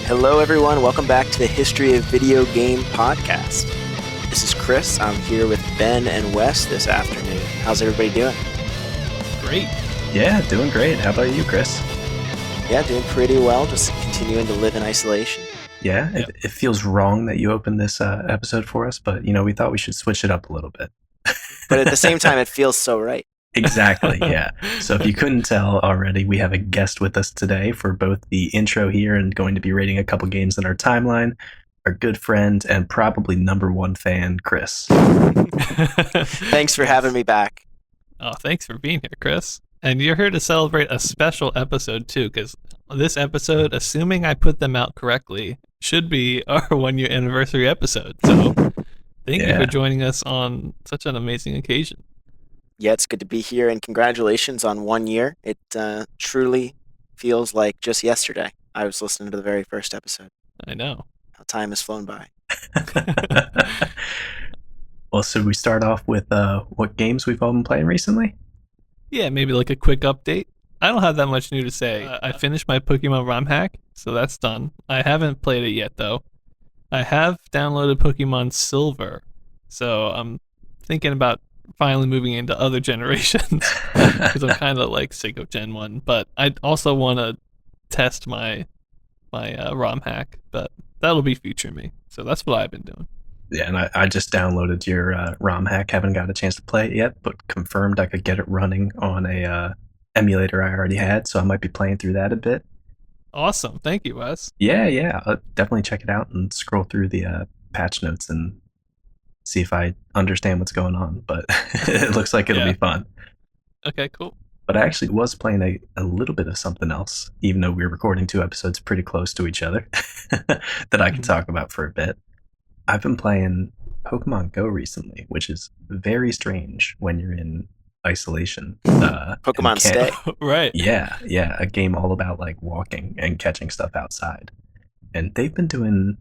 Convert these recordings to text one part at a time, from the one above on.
Hello, everyone. Welcome back to the History of Video Game podcast. This is Chris. I'm here with Ben and Wes this afternoon. How's everybody doing? Great. Yeah, doing great. How about you, Chris? Yeah, doing pretty well. Just continuing to live in isolation. Yeah, it feels wrong that you opened this episode for us, but we thought we should switch it up a little bit. But at the same time, it feels so right. Exactly, yeah. So if you couldn't tell already, we have a guest with us today for both the intro here and going to be rating a couple games in our timeline. Our good friend and probably number one fan, Chris. Thanks for having me back. Oh, thanks for being here, Chris. And you're here to celebrate a special episode, too, because this episode, assuming I put them out correctly, should be our 1 year anniversary episode. So thank you for joining us on such an amazing occasion. Yeah, it's good to be here, and congratulations on 1 year. It truly feels like just yesterday. I was listening to the very first episode. I know. How time has flown by. Well, so we start off with what games we've all been playing recently? Yeah, maybe like a quick update. I don't have that much new to say. I finished my Pokemon ROM hack, so that's done. I haven't played it yet, though. I have downloaded Pokemon Silver, so I'm thinking about finally moving into other generations because I'm kind of like sick of Gen 1, but I also want to test my ROM hack, but that'll be future me. So that's what I've been doing. Yeah, and I just downloaded your ROM hack. Haven't got a chance to play it yet, but confirmed I could get it running on a emulator I already had, so I might be playing through that a bit. Awesome. Thank you, Wes. Yeah. I'll definitely check it out and scroll through the patch notes and see if I understand what's going on, but it looks like it'll be fun. Okay, cool. But I actually was playing a little bit of something else, even though we're recording 2 episodes pretty close to each other, that I can talk about for a bit. I've been playing Pokemon Go recently, which is very strange when you're in isolation. Pokemon Stay. Right. Yeah, a game all about like walking and catching stuff outside. And they've been doing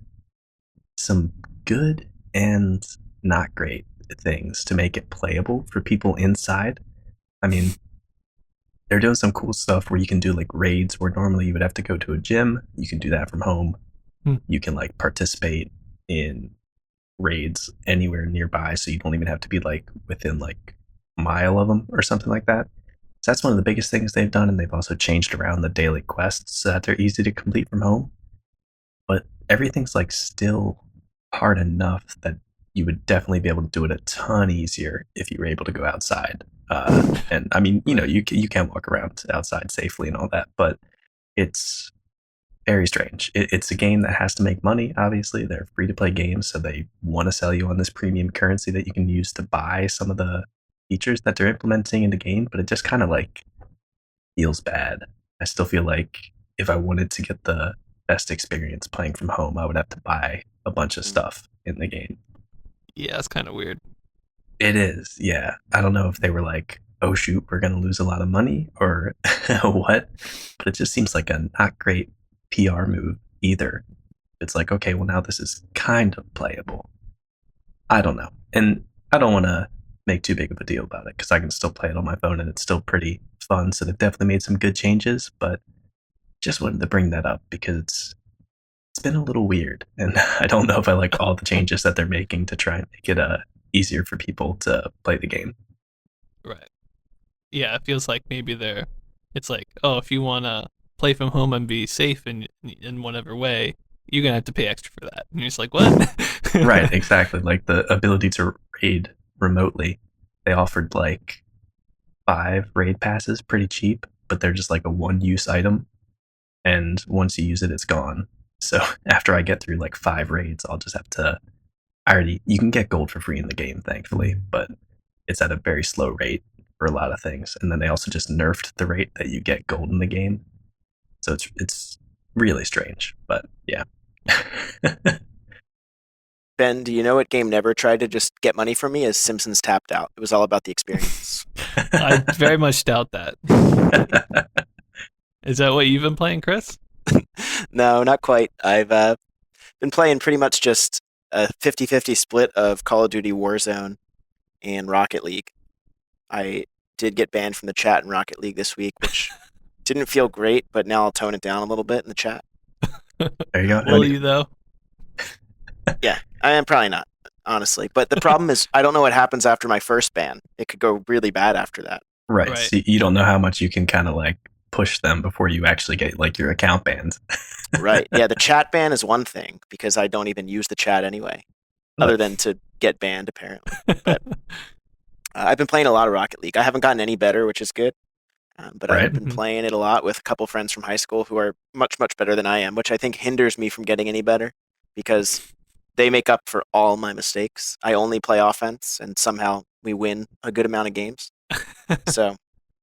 some good and not great things to make it playable for people inside. I mean, they're doing some cool stuff where you can do like raids where normally you would have to go to a gym. You can do that from home. You can like participate in raids anywhere nearby, so you don't even have to be like within like a mile of them or something like that. So that's one of the biggest things they've done, and they've also changed around the daily quests so that they're easy to complete from home. But everything's like still hard enough that you would definitely be able to do it a ton easier if you were able to go outside. And I mean, you can walk around outside safely and all that, but it's very strange. It's a game that has to make money, obviously. They're free-to-play games, so they want to sell you on this premium currency that you can use to buy some of the features that they're implementing in the game, but it just kind of like feels bad. I still feel like if I wanted to get the best experience playing from home, I would have to buy a bunch of stuff in the game. Yeah, it's kind of weird. It is, yeah. I don't know if they were like, oh shoot, we're going to lose a lot of money or what, but it just seems like a not great PR move either. It's like, okay, well now this is kind of playable. I don't know. And I don't want to make too big of a deal about it because I can still play it on my phone and it's still pretty fun. So they've definitely made some good changes, but just wanted to bring that up because it's been a little weird. And I don't know if I like all the changes that they're making to try and make it easier for people to play the game. Right. Yeah, it feels like maybe it's like, oh, if you want to play from home and be safe in whatever way, you're going to have to pay extra for that. And you're just like, what? Right, exactly. Like the ability to raid remotely. They offered like 5 raid passes pretty cheap, but they're just like a one-use item. And once you use it, it's gone. So after I get through like 5 raids, I'll just have to... you can get gold for free in the game, thankfully, but it's at a very slow rate for a lot of things. And then they also just nerfed the rate that you get gold in the game. So it's really strange, but yeah. Ben, do you know what game never tried to just get money from me? Is Simpsons Tapped Out. It was all about the experience. I very much doubt that. Is that what you've been playing, Chris? No, not quite. I've been playing pretty much just a 50-50 split of Call of Duty Warzone and Rocket League. I did get banned from the chat in Rocket League this week, which didn't feel great, but now I'll tone it down a little bit in the chat. There you go. Will you though? Yeah, I am probably not, honestly. But the problem is, I don't know what happens after my first ban. It could go really bad after that. Right. Right. So you don't know how much you can kind of like push them before you actually get like your account banned. Right. Yeah, the chat ban is one thing because I don't even use the chat anyway, other than to get banned apparently. But I've been playing a lot of Rocket League. I haven't gotten any better, which is good. But I've Right. been Mhm. playing it a lot with a couple friends from high school who are much, much better than I am, which I think hinders me from getting any better because they make up for all my mistakes. I only play offense, and somehow we win a good amount of games. So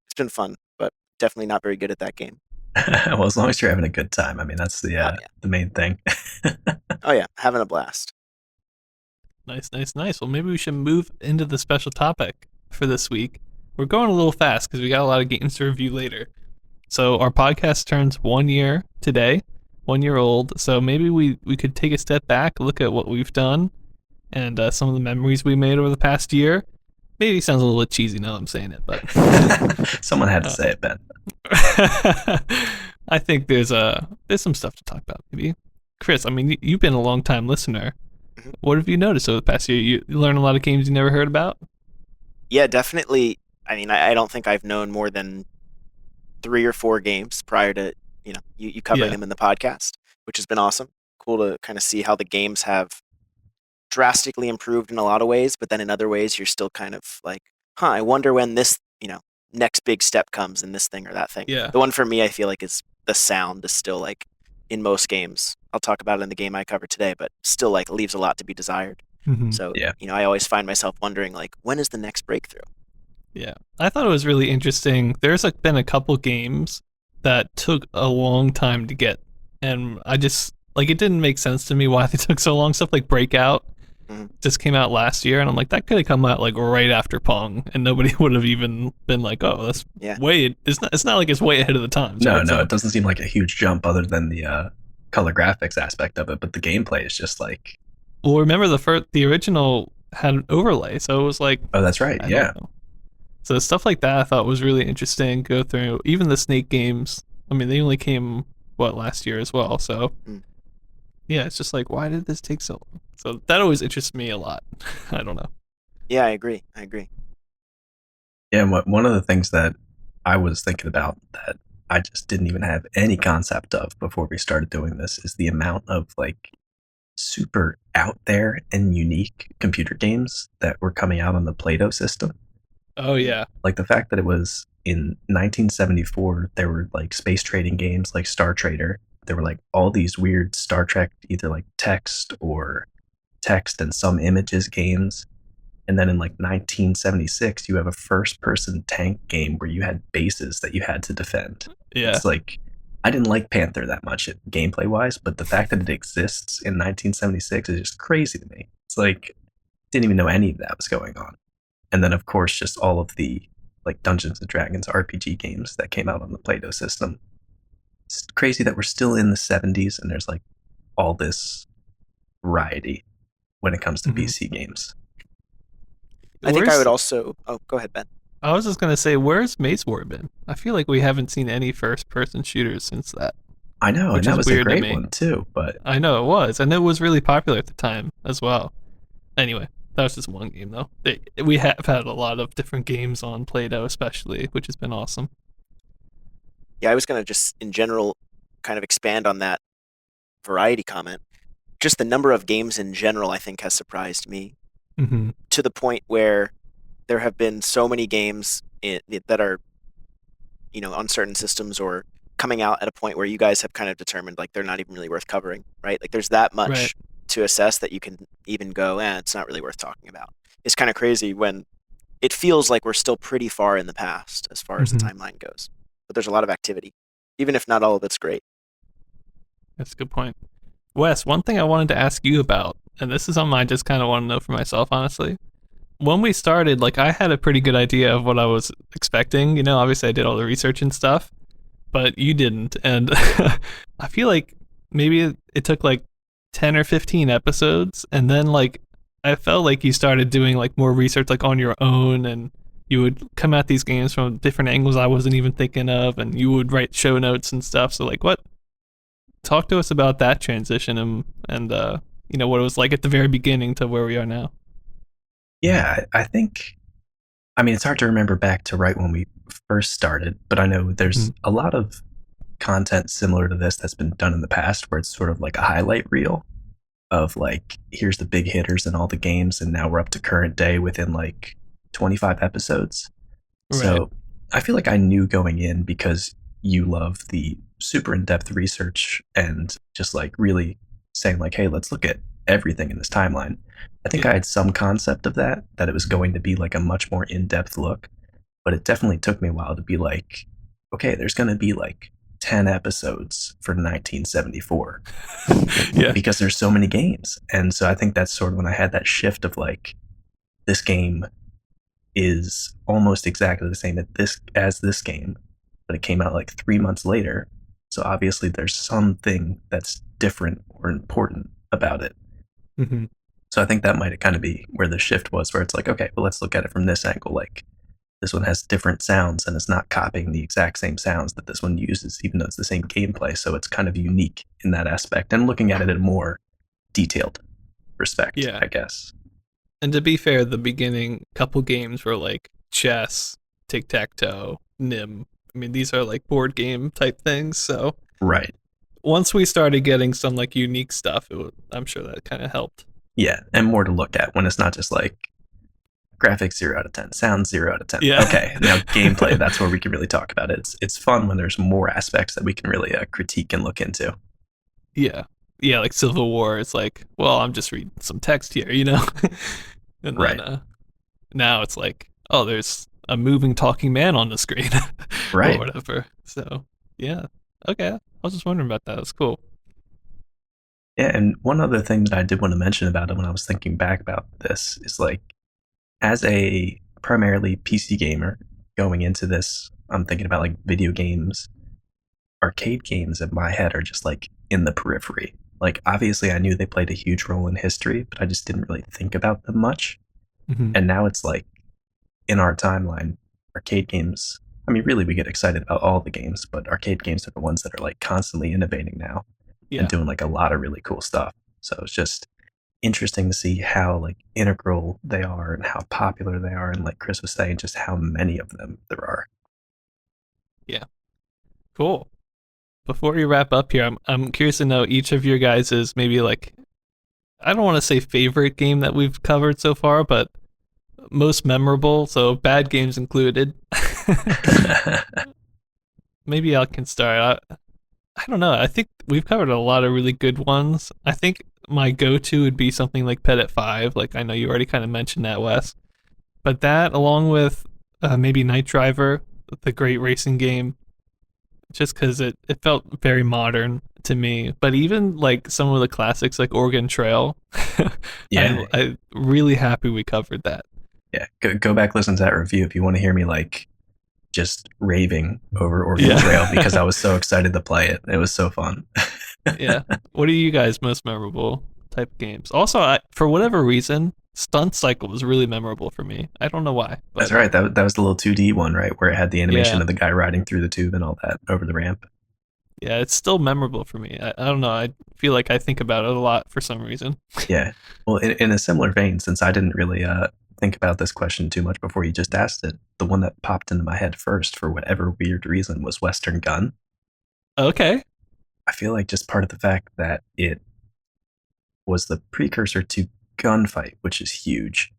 it's been fun, but definitely not very good at that game. Well, as long as you're having a good time, I mean that's Oh yeah, the main thing. oh yeah, having a blast. Nice. Well, maybe we should move into the special topic for this week. We're going a little fast because we got a lot of games to review later. So our podcast turns 1 year today, 1 year old. So maybe we could take a step back, look at what we've done, and some of the memories we made over the past year. Maybe it sounds a little bit cheesy now I'm saying it, but Someone had to say it, Ben. I think there's some stuff to talk about. Maybe Chris, I mean, you've been a long time listener. Mhm. What have you noticed over the past year? You learn a lot of games you never heard about. Yeah, definitely. I mean, I don't think I've known more than 3 or 4 games prior to you covering Yeah. them in the podcast, which has been awesome. Cool to kind of see how the games have drastically improved in a lot of ways, but then in other ways you're still kind of like, huh, I wonder when this next big step comes in this thing or that thing. Yeah. The one for me I feel like is the sound is still like in most games. I'll talk about it in the game I covered today, but still like leaves a lot to be desired. Mm-hmm. So Yeah. I always find myself wondering like, when is the next breakthrough? Yeah, I thought it was really interesting. There's been a couple games that took a long time to get, and I just like it didn't make sense to me why they took so long. Stuff like Breakout Mhm. just came out last year, and I'm like, that could have come out like right after Pong, and nobody would have even been like, oh, that's Yeah. way. It's not like it's way ahead of the times. No, right? no, So, it doesn't seem like a huge jump other than the color graphics aspect of it, but the gameplay is just like, well, remember the original had an overlay, so it was like, oh, that's right, I yeah. don't know. So stuff like that I thought was really interesting. Go through even the Snake games. I mean, they only came last year as well. So Mm. yeah, it's just like why did this take so long? So that always interests me a lot. I don't know. Yeah, I agree. Yeah, and one of the things that I was thinking about that I just didn't even have any concept of before we started doing this is the amount of like super out there and unique computer games that were coming out on the Play-Doh system. Oh yeah, Like the fact that it was in 1974, there were like space trading games like Star Trader. There were like all these weird Star Trek, either like text and some images games. And then in like 1976, you have a first person tank game where you had bases that you had to defend. yeah, It's like, I didn't like Panther that much gameplay wise, but the fact that it exists in 1976 is just crazy to me. It's like, didn't even know any of that was going on. And then, of course, just all of the like Dungeons and Dragons RPG games that came out on the Play-Doh system. It's crazy that we're still in the 70s and there's like all this variety when it comes to Mhm. PC games. I think I Where's- would also. Oh, go ahead, Ben. I was just gonna say, where's Maze War been? I feel like we haven't seen any first-person shooters since that. I know, Which and that is was a weird to great me. one too, but I know it was, and it was really popular at the time as well. Anyway, that was just one game though. We have had a lot of different games on Play-Doh, especially, which has been awesome. Yeah, I was gonna just in general kind of expand on that variety comment. Just the number of games in general, I think, has surprised me Mm-hmm. to the point where there have been so many games that are, on certain systems or coming out at a point where you guys have kind of determined like they're not even really worth covering, right? Like there's that much Right. to assess that you can even go, it's not really worth talking about. It's kind of crazy when it feels like we're still pretty far in the past as far as the timeline goes. But there's a lot of activity, even if not all of it's great. That's a good point. Wes, one thing I wanted to ask you about, and this is something I just kind of want to know for myself, honestly. When we started, like, I had a pretty good idea of what I was expecting. You know, obviously I did all the research and stuff, but you didn't. And I feel like maybe it took like 10 or 15 episodes. And then, like, I felt like you started doing, like, more research, like, on your own. And you would come at these games from different angles I wasn't even thinking of. And you would write show notes and stuff. So, like, what talk to us about that transition and what it was like at the very beginning to where we are now. Yeah, I think. I mean, it's hard to remember back to right when we first started, but I know there's Mhm. a lot of content similar to this that's been done in the past, where it's sort of like a highlight reel of like, here's the big hitters in all the games, and now we're up to current day within like 25 episodes. Right. So I feel like I knew going in, because you love the super in depth research and just like really saying, like, hey, let's look at everything in this timeline. I think I Yeah. had some concept of that it was going to be like a much more in depth look, but it definitely took me a while to be like, okay, there's going to be like 10 episodes for 1974 Yeah. because there's so many games. And so I think that's sort of when I had that shift of like, this game is almost exactly the same as this game, but it came out like 3 months later. So obviously there's something that's different or important about it. Hmm. So I think that might kind of be where the shift was, where it's like, okay, well, let's look at it from this angle. Like, this one has different sounds and it's not copying the exact same sounds that this one uses, even though it's the same gameplay. So it's kind of unique in that aspect, and looking at it in a more detailed respect, Yeah. I guess. And to be fair, the beginning couple games were like chess, tic tac toe, Nim. I mean, these are like board game type things. So Right. once we started getting some like unique stuff, I'm sure that kind of helped. Yeah. And more to look at when it's not just like graphics 0 out of 10, sound 0 out of 10. Yeah. Okay. Now, gameplay, that's where we can really talk about it. It's fun when there's more aspects that we can really critique and look into. Yeah. Yeah, like Civil War, it's like, well, I'm just reading some text here, you know? And then Right. now it's like, oh, there's a moving talking man on the screen or Right. whatever. So, yeah. Okay. I was just wondering about that. That's cool. Yeah. And one other thing that I did want to mention about it when I was thinking back about this is like, as a primarily PC gamer going into this, I'm thinking about like video games, arcade games in my head are just like in the periphery. Like, obviously, I knew they played a huge role in history, but I just didn't really think about them much. Hmm. And now it's like, in our timeline, arcade games. I mean, really, we get excited about all the games, but arcade games are the ones that are like constantly innovating now and Yeah. doing like a lot of really cool stuff. So it's just interesting to see how like integral they are and how popular they are, and like Chris was saying, just how many of them there are. Yeah. Cool. Before we wrap up here, I'm curious to know each of your guys's maybe like, I don't want to say favorite game that we've covered so far, but most memorable, so bad games included. Maybe I can start. I don't know. I think we've covered a lot of really good ones. I think my go-to would be something like Pet at 5. Like, I know you already kind of mentioned that, Wes. But that, along with maybe Night Driver, the great racing game, just because it felt very modern to me. But even like some of the classics like Oregon Trail, Yeah, I'm really happy we covered that. yeah. Go back, listen to that review if you want to hear me like just raving over Oregon Trail, because I Yeah. was so excited to play it. It was so fun. Yeah. What are you guys' most memorable type games? Also, for whatever reason, Stunt Cycle was really memorable for me. I don't know why, but That's right. That was the little 2D one, right, where it had the animation yeah, of the guy riding through the tube and all that over the ramp. yeah, it's still memorable for me. I don't know. I feel like I think about it a lot for some reason. Yeah. Well, in a similar vein, since I didn't really think about this question too much before you just asked it, the one that popped into my head first, for whatever weird reason, was Western Gun. Okay. I feel like just part of the fact that it was the precursor to Gunfight, which is huge,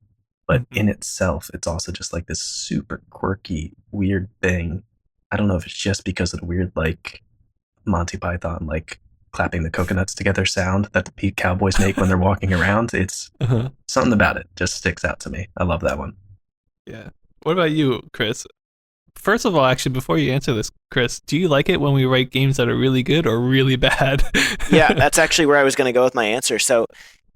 but Mhm. in itself, it's also just like this super quirky, weird thing. I don't know if it's just because of the weird, like, Monty Python, like, clapping the coconuts together sound that the Pete Cowboys make when they're walking around. It's Uh-huh. something about it just sticks out to me. I love that one. Yeah. What about you, Chris? First of all, actually, before you answer this, Chris, do you like it when we write games that are really good or really bad? Yeah, that's actually where I was going to go with my answer. So,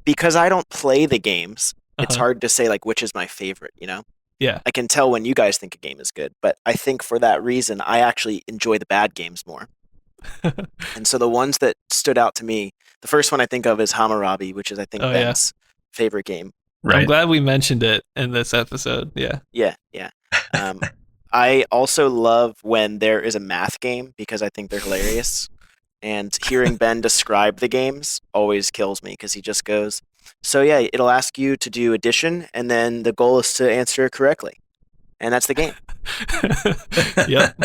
because I don't play the games, it's Uh-huh. hard to say like which is my favorite, you know? Yeah. I can tell when you guys think a game is good, but I think for that reason I actually enjoy the bad games more. And so the ones that stood out to me, the first one I think of is Hammurabi, which is I think Oh yeah. Ben's favorite game. I'm Right. glad we mentioned it in this episode. Yeah. Yeah, yeah. Um, I also love when there is a math game because I think they're hilarious. And hearing Ben describe the games always kills me because he just goes, "So yeah, it'll ask you to do addition, and then the goal is to answer it correctly, and that's the game." Yep.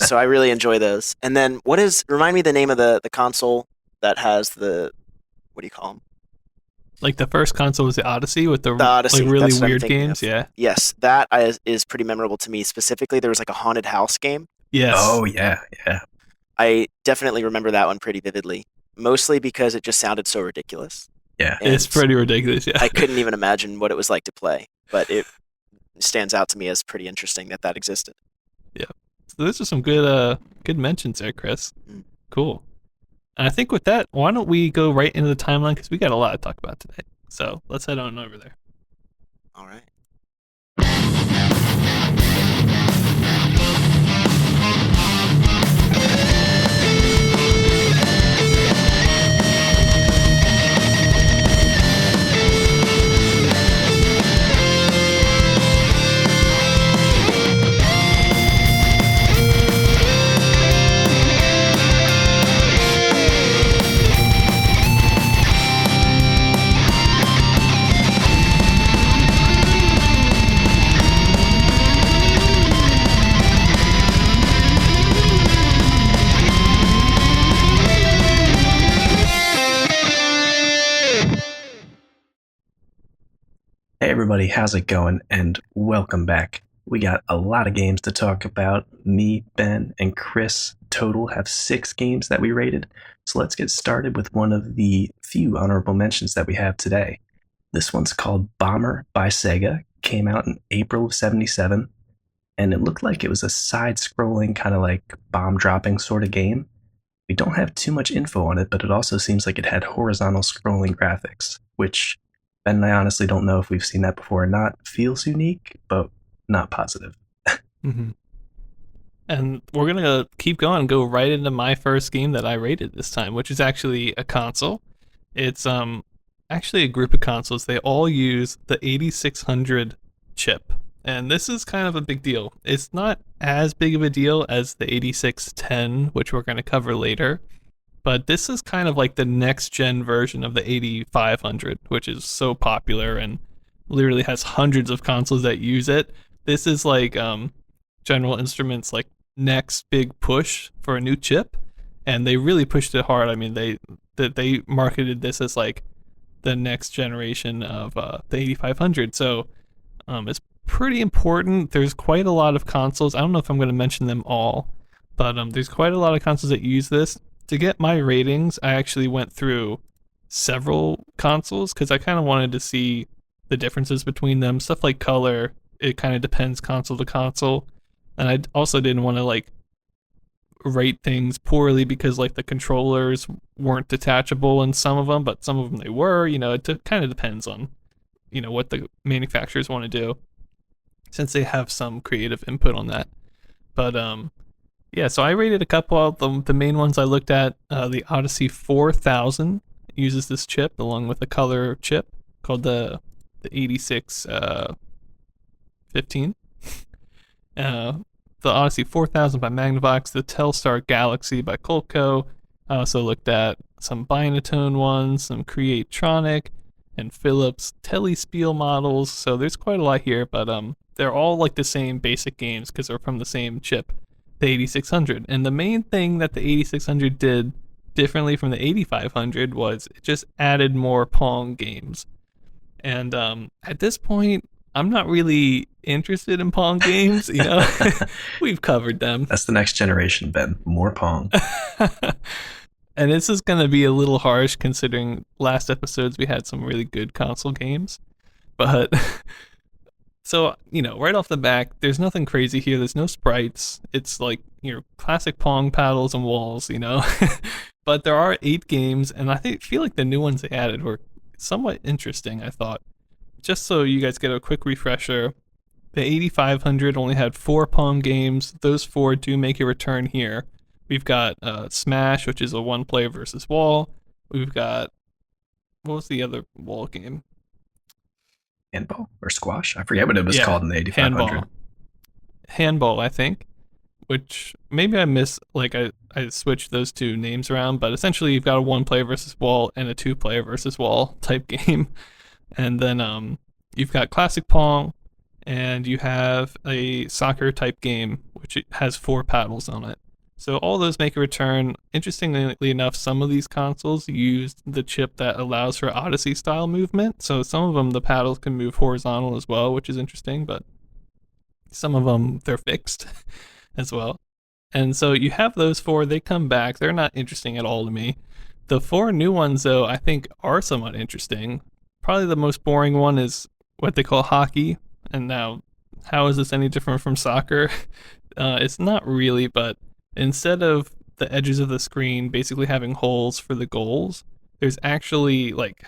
So I really enjoy those. And then remind me the name of the console that has the, what do you call them? Like the first console was the Odyssey with the The Odyssey. like really That's what I'm weird thinking games. of. Yeah. Yes, that is pretty memorable to me. Specifically, there was like a haunted house game. Yes. Oh yeah. I definitely remember that one pretty vividly, mostly because it just sounded so ridiculous. Yeah. And It's pretty ridiculous. Yeah. I couldn't even imagine what it was like to play, but it stands out to me as pretty interesting that existed. So those are some good mentions there, Chris. Mm. Cool. And I think with that, why don't we go right into the timeline because we got a lot to talk about today. So let's head on over there. All right. Hey everybody, how's it going? And welcome back. We got a lot of games to talk about. Me, Ben, and Chris total have 6 games that we rated. So let's get started with one of the few honorable mentions that we have today. This one's called Bomber by Sega. Came out in April of 77. And it looked like it was a side-scrolling kind of like bomb-dropping sort of game. We don't have too much info on it, but it also seems like it had horizontal scrolling graphics, which Ben and I honestly don't know if we've seen that before or not. Feels unique, but not positive. Mm-hmm. And we're going to keep going and go right into my first game that I rated this time, which is actually a console. It's actually a group of consoles. They all use the 8600 chip. And this is kind of a big deal. It's not as big of a deal as the 8610, which we're going to cover later. But this is kind of like the next gen version of the 8500, which is so popular and literally has hundreds of consoles that use it. This is like General Instruments' like next big push for a new chip, and they really pushed it hard. I mean, they marketed this as like the next generation of the 8500. So it's pretty important. There's quite a lot of consoles. I don't know if I'm going to mention them all, but there's quite a lot of consoles that use this. To get my ratings, I actually went through several consoles because I kind of wanted to see the differences between them. Stuff like color, it kind of depends console to console. And I also didn't want to like rate things poorly because like the controllers weren't detachable in some of them, but some of them they were. You know, it kind of depends on, you know, what the manufacturers want to do since they have some creative input on that. But yeah, so I rated a couple of the main ones I looked at. The Odyssey 4000 uses this chip along with a color chip called the 8615. The Odyssey 4000 by Magnavox, the Telstar Galaxy by Colco. I also looked at some Binatone ones, some Creatronic, and Philips Telespiel models. So there's quite a lot here, but they're all like the same basic games because they're from the same chip, the 8600. And the main thing that the 8600 did differently from the 8500 was it just added more Pong games. And at this point, I'm not really interested in Pong games, you know. We've covered them. That's the next generation, Ben. More Pong. And this is going to be a little harsh considering last episodes we had some really good console games. But so, you know, right off the back, there's nothing crazy here. There's no sprites. It's like, you know, classic Pong paddles and walls, you know. But there are 8 games, and I feel like the new ones they added were somewhat interesting, I thought. Just so you guys get a quick refresher, the 8500 only had 4 Pong games. Those 4 do make a return here. We've got Smash, which is a one-player versus wall. We've got, what was the other wall game? Handball or squash? I forget what it was called in the 8500. Handball, I think. which maybe I miss, like I switched those two names around, but essentially you've got a 1 player versus wall and a 2 player versus wall type game. And then you've got classic Pong, and you have a soccer type game which has 4 paddles on it. So all those make a return. Interestingly enough, some of these consoles use the chip that allows for Odyssey style movement. So some of them, the paddles can move horizontal as well, which is interesting, but some of them, they're fixed as well. And so you have those 4, they come back. They're not interesting at all to me. The 4 new ones, though, I think are somewhat interesting. Probably the most boring one is what they call hockey. And now, how is this any different from soccer? It's not really, but instead of the edges of the screen basically having holes for the goals, there's actually like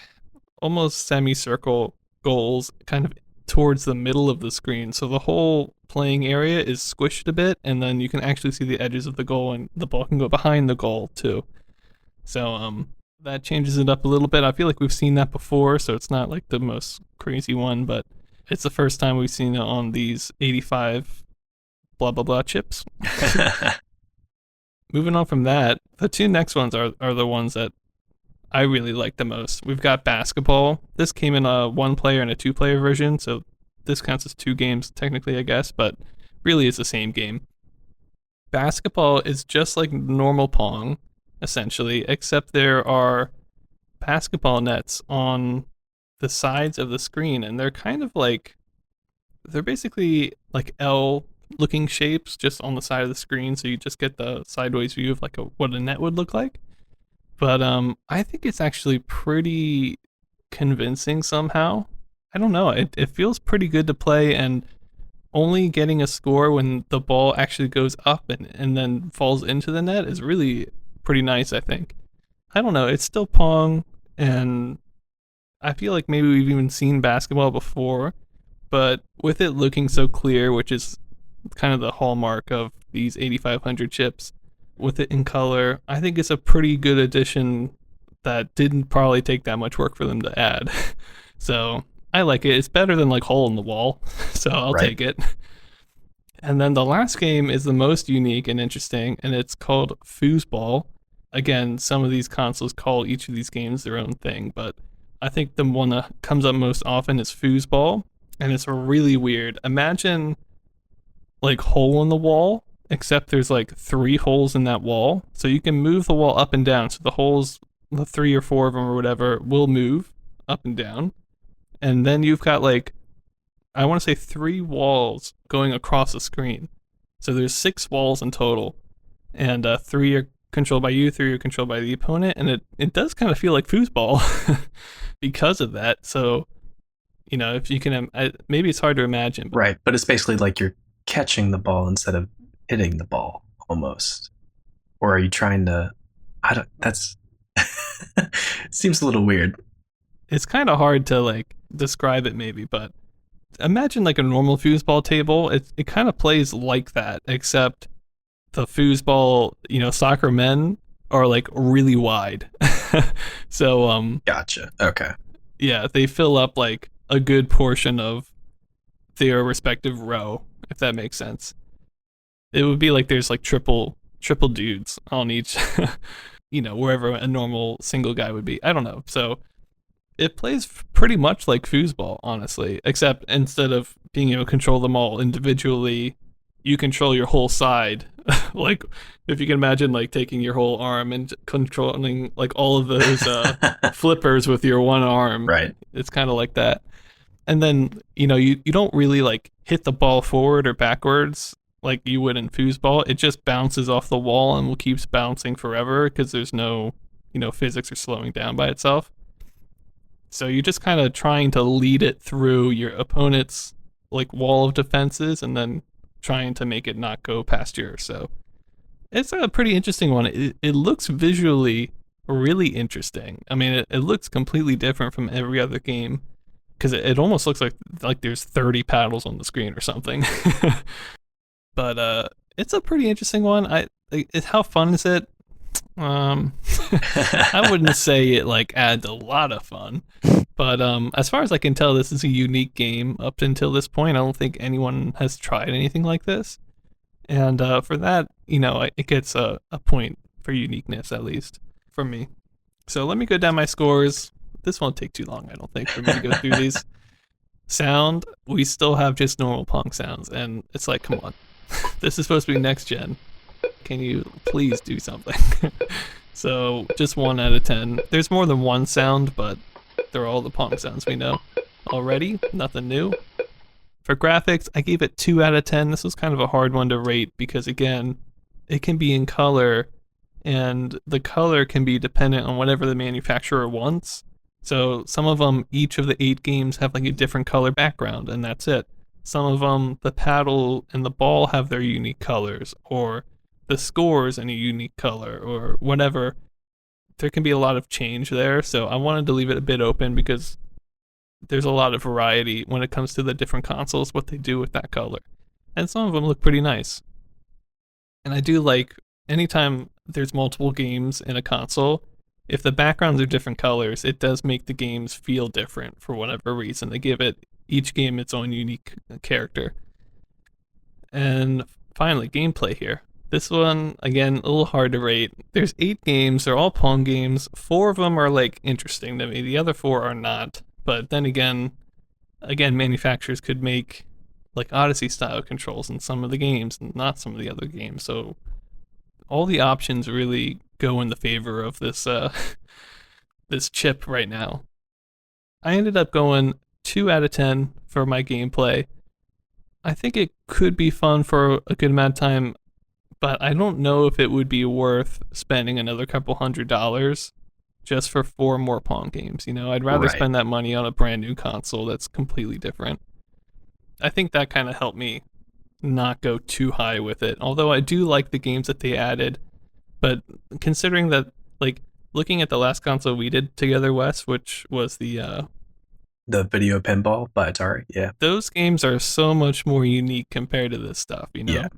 almost semicircle goals kind of towards the middle of the screen. So the whole playing area is squished a bit, and then you can actually see the edges of the goal, and the ball can go behind the goal too. So that changes it up a little bit. I feel like we've seen that before, so it's not like the most crazy one, but it's the first time we've seen it on these 85 blah blah blah chips. Moving on from that, the 2 next ones are the ones that I really like the most. We've got basketball. This came in a 1 player and a 2 player version, so this counts as 2 games technically, I guess, but really it's the same game. Basketball is just like normal Pong, essentially, except there are basketball nets on the sides of the screen, and they're kind of like, they're basically like L looking shapes just on the side of the screen, so you just get the sideways view of like what a net would look like. But I think it's actually pretty convincing somehow. I don't know. It feels pretty good to play, and only getting a score when the ball actually goes up and then falls into the net is really pretty nice, I think. I don't know. It's still Pong, and I feel like maybe we've even seen basketball before, but with it looking so clear, which is kind of the hallmark of these 8500 chips, with it in color, I think it's a pretty good addition that didn't probably take that much work for them to add. So I like it. It's better than like Hole in the Wall, so I'll take it. And then the last game is the most unique and interesting, and it's called Foosball. Again, some of these consoles call each of these games their own thing, but I think the one that comes up most often is Foosball, and it's really weird. Imagine like Hole in the Wall, except there's like 3 holes in that wall, so you can move the wall up and down. So the holes, the 3 or 4 of them or whatever, will move up and down, and then you've got like, I want to say 3 walls going across the screen. So there's 6 walls in total, and 3 are controlled by you, 3 are controlled by the opponent, and it does kind of feel like foosball because of that. So, you know, if you can, maybe it's hard to imagine. Right, but it's basically like you're catching the ball instead of hitting the ball, almost. Or are you trying to, that's, seems a little weird. It's kind of hard to like describe it maybe, but imagine like a normal foosball table. It kind of plays like that, except the foosball, you know, soccer men are like really wide. So gotcha. Okay. Yeah, they fill up like a good portion of their respective row, if that makes sense. It would be like there's like triple dudes on each, you know, wherever a normal single guy would be. I don't know. So it plays pretty much like foosball, honestly, except instead of being able to control them all individually, you control your whole side. Like, if you can imagine, like, taking your whole arm and controlling, like, all of those flippers with your one arm. Right. It's kind of like that. And then, you know, you don't really, like, hit the ball forward or backwards like you would in foosball. It just bounces off the wall and will keeps bouncing forever because there's no, you know, physics are slowing down by itself. So you're just kind of trying to lead it through your opponent's like wall of defenses and then trying to make it not go past yours. So it's a pretty interesting one. It looks visually really interesting. I mean, it looks completely different from every other game because it almost looks like there's 30 paddles on the screen or something. But it's a pretty interesting one. How fun is it? I wouldn't say it like adds a lot of fun, but as far as I can tell, this is a unique game. Up until this point, I don't think anyone has tried anything like this, And for that, it gets a point for uniqueness, at least for me. So let me go down my scores. This won't take too long, I don't think, for me to go through these. Sound, we still have just normal Pong sounds, and it's like, come on. This is supposed to be next gen. Can you please do something? So just 1 out of 10. There's more than one sound, but they're all the Pong sounds we know already. Nothing new. For graphics, I gave it 2 out of 10. This was kind of a hard one to rate because, again, it can be in color, and the color can be dependent on whatever the manufacturer wants. So some of them, each of the 8 games have like a different color background, and that's it. Some of them, the paddle and the ball have their unique colors, or the scores in a unique color, or whatever. There can be a lot of change there, so I wanted to leave it a bit open because there's a lot of variety when it comes to the different consoles, what they do with that color. And some of them look pretty nice. And I do like anytime there's multiple games in a console, if the backgrounds are different colors, it does make the games feel different for whatever reason. They give it each game its own unique character. And finally, gameplay here. This one, again, a little hard to rate. There's 8 games, they're all Pong games. 4 of them are like interesting to me. The other 4 are not. But then again, manufacturers could make like Odyssey style controls in some of the games and not some of the other games. So all the options really go in the favor of this this chip right now. I ended up going 2 out of 10 for my gameplay. I think it could be fun for a good amount of time, but I don't know if it would be worth spending another couple $100 just for 4 more Pong games. I'd rather spend that money on a brand new console that's completely different. I think that kind of helped me not go too high with it. Although I do like the games that they added, but considering that, like, looking at the last console we did together, Wes, which was the video pinball by Atari, yeah. Those games are so much more unique compared to this stuff, Yeah.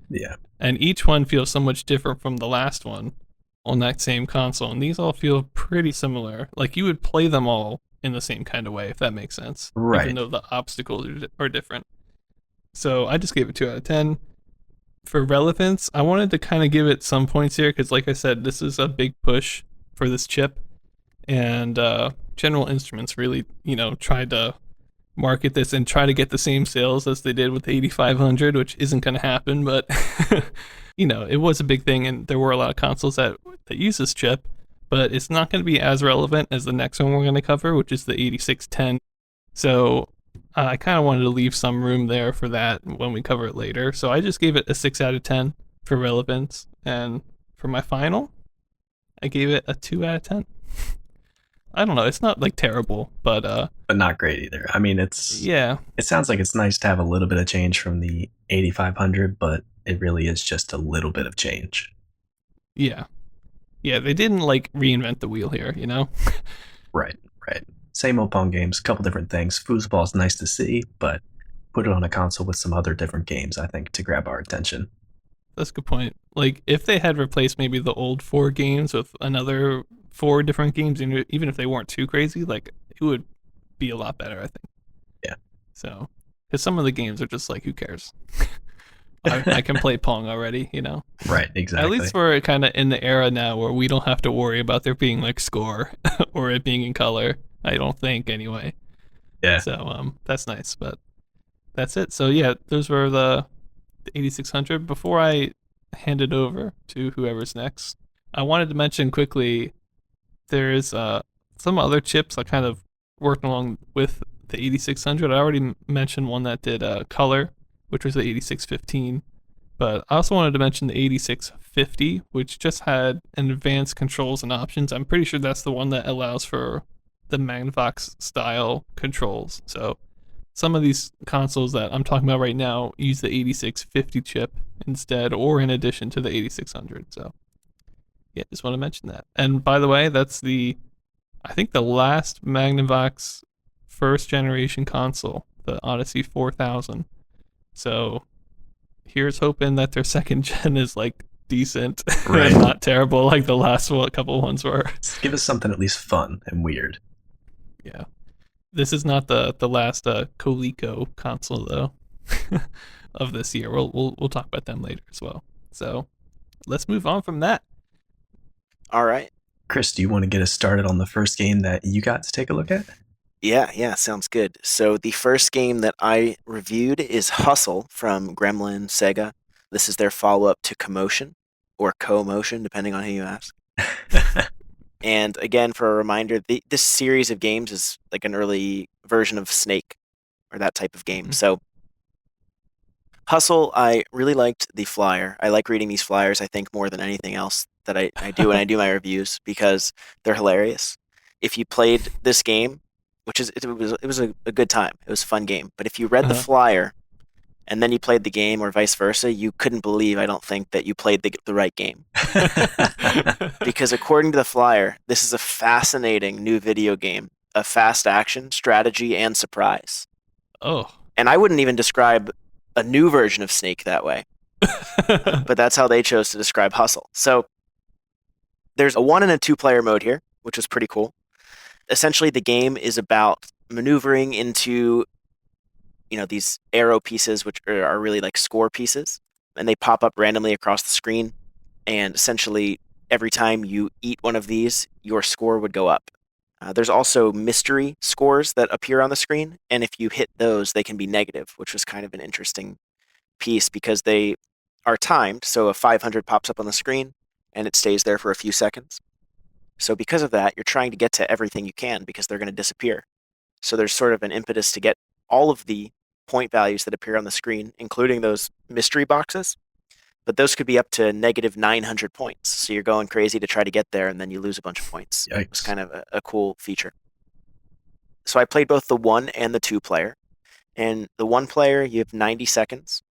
And each one feels so much different from the last one on that same console, and these all feel pretty similar. Like, you would play them all in the same kind of way, if that makes sense. Right. Even though the obstacles are different. So I just gave it 2 out of 10. For relevance, I wanted to kind of give it some points here because, like I said, this is a big push for this chip. And General Instruments really, tried to market this and try to get the same sales as they did with the 8500, which isn't going to happen, but it was a big thing, and there were a lot of consoles that use this chip, but it's not going to be as relevant as the next one we're going to cover, which is the 8610. So I kind of wanted to leave some room there for that when we cover it later. So I just gave it a 6 out of 10 for relevance, and for my final, I gave it a 2 out of 10. I don't know. It's not like terrible, but not great either. I mean, It sounds like it's nice to have a little bit of change from the 8500, but it really is just a little bit of change. Yeah. They didn't like reinvent the wheel here, Right. Same old Pong games, couple different things. Foosball's nice to see, but put it on a console with some other different games, I think, to grab our attention. That's a good point. Like, if they had replaced maybe the old 4 games with another 4 different games, and even if they weren't too crazy, like, it would be a lot better, I think. Yeah. So, because some of the games are just like, who cares? I can play Pong already, Right, exactly. At least we're kind of in the era now where we don't have to worry about there being like score or it being in color. I don't think, anyway. Yeah. So that's nice, but that's it. So yeah, those were the 8600. Before I hand it over to whoever's next, I wanted to mention quickly there's some other chips I kind of worked along with the 8600. I already mentioned one that did color, which was the 8615. But I also wanted to mention the 8650, which just had advanced controls and options. I'm pretty sure that's the one that allows for the Magnavox style controls. So some of these consoles that I'm talking about right now use the 8650 chip instead, or in addition to the 8600. So yeah, just want to mention that. And by the way, that's I think the last Magnavox first generation console, the Odyssey 4000. So here's hoping that their second gen is like decent, right? And not terrible like the last couple ones were. Give us something at least fun and weird. Yeah, this is not the last Coleco console though. of this year. We'll talk about them later as well. So let's move on from that. All right. Chris, do you want to get us started on the first game that you got to take a look at? Yeah, sounds good. So the first game that I reviewed is Hustle from Gremlin Sega. This is their follow-up to Commotion, or Co-Motion, depending on who you ask. And again, for a reminder, this series of games is like an early version of Snake, or that type of game. Mhm. So Hustle, I really liked the flyer. I like reading these flyers, I think, more than anything else that I do when I do my reviews because they're hilarious. If you played this game, which is it was a good time. It was a fun game. But if you read the Uh-huh. flyer and then you played the game or vice versa, you couldn't believe, I don't think, that you played the right game. Because according to the flyer, this is a fascinating new video game of fast action, strategy, and surprise. Oh. And I wouldn't even describe a new version of Snake that way, but that's how they chose to describe Hustle. So there's a 1 and a 2 player mode here, which is pretty cool. Essentially, the game is about maneuvering into these arrow pieces, which are really like score pieces, and they pop up randomly across the screen. And essentially, every time you eat one of these, your score would go up. There's also mystery scores that appear on the screen, and if you hit those, they can be negative, which was kind of an interesting piece because they are timed. So a 500 pops up on the screen, and it stays there for a few seconds. So because of that, you're trying to get to everything you can because they're going to disappear. So there's sort of an impetus to get all of the point values that appear on the screen, including those mystery boxes. But those could be up to negative 900 points. So you're going crazy to try to get there, and then you lose a bunch of points. Yikes. It's kind of a cool feature. So I played both the 1 and the 2 player. And the 1 player, you have 90 seconds,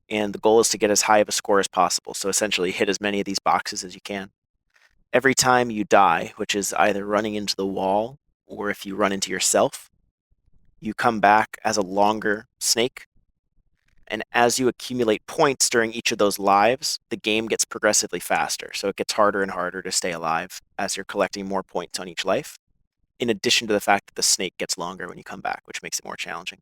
and the goal is to get as high of a score as possible. So essentially, hit as many of these boxes as you can. Every time you die, which is either running into the wall or if you run into yourself, you come back as a longer snake. And as you accumulate points during each of those lives, the game gets progressively faster. So it gets harder and harder to stay alive as you're collecting more points on each life, in addition to the fact that the snake gets longer when you come back, which makes it more challenging.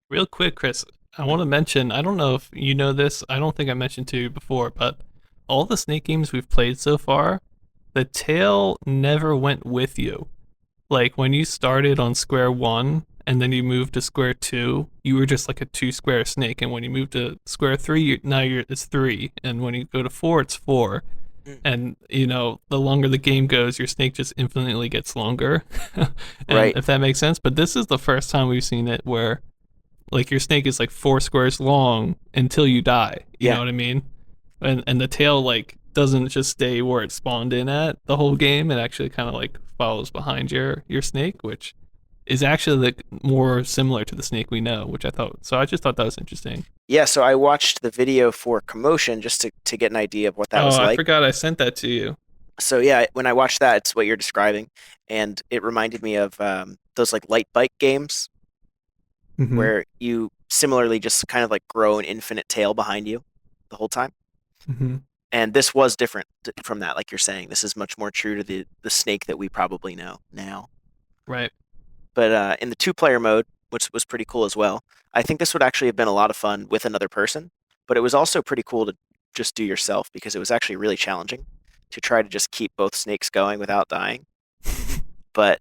Real quick, Chris, I want to mention, I don't know if you know this, I don't think I mentioned to you before, but all the Snake games we've played so far, the tail never went with you. Like when you started on square one and then you moved to square two, you were just like a 2 square snake. And when you move to square three, now it's three. And when you go to four, it's four. Mm. And the longer the game goes, your snake just infinitely gets longer. And Right. if that makes sense. But this is the first time we've seen it where like your snake is like 4 squares long until you die. You Yeah. know what I mean? And the tail like doesn't just stay where it spawned in at the whole game. It actually kind of like follows behind your snake, which is actually like more similar to the snake we know, which I thought. So I just thought that was interesting. Yeah, so I watched the video for Commotion just to get an idea of what that was I like. forgot I sent that to you. So yeah, when I watched that, it's what you're describing, and it reminded me of those like light bike games Mm-hmm. where you similarly just kind of like grow an infinite tail behind you the whole time. Mm-hmm. And this was different from that, like you're saying. This is much more true to the snake that we probably know now. Right. But in the 2 player mode, which was pretty cool as well, I think this would actually have been a lot of fun with another person. But it was also pretty cool to just do yourself because it was actually really challenging to try to just keep both snakes going without dying. But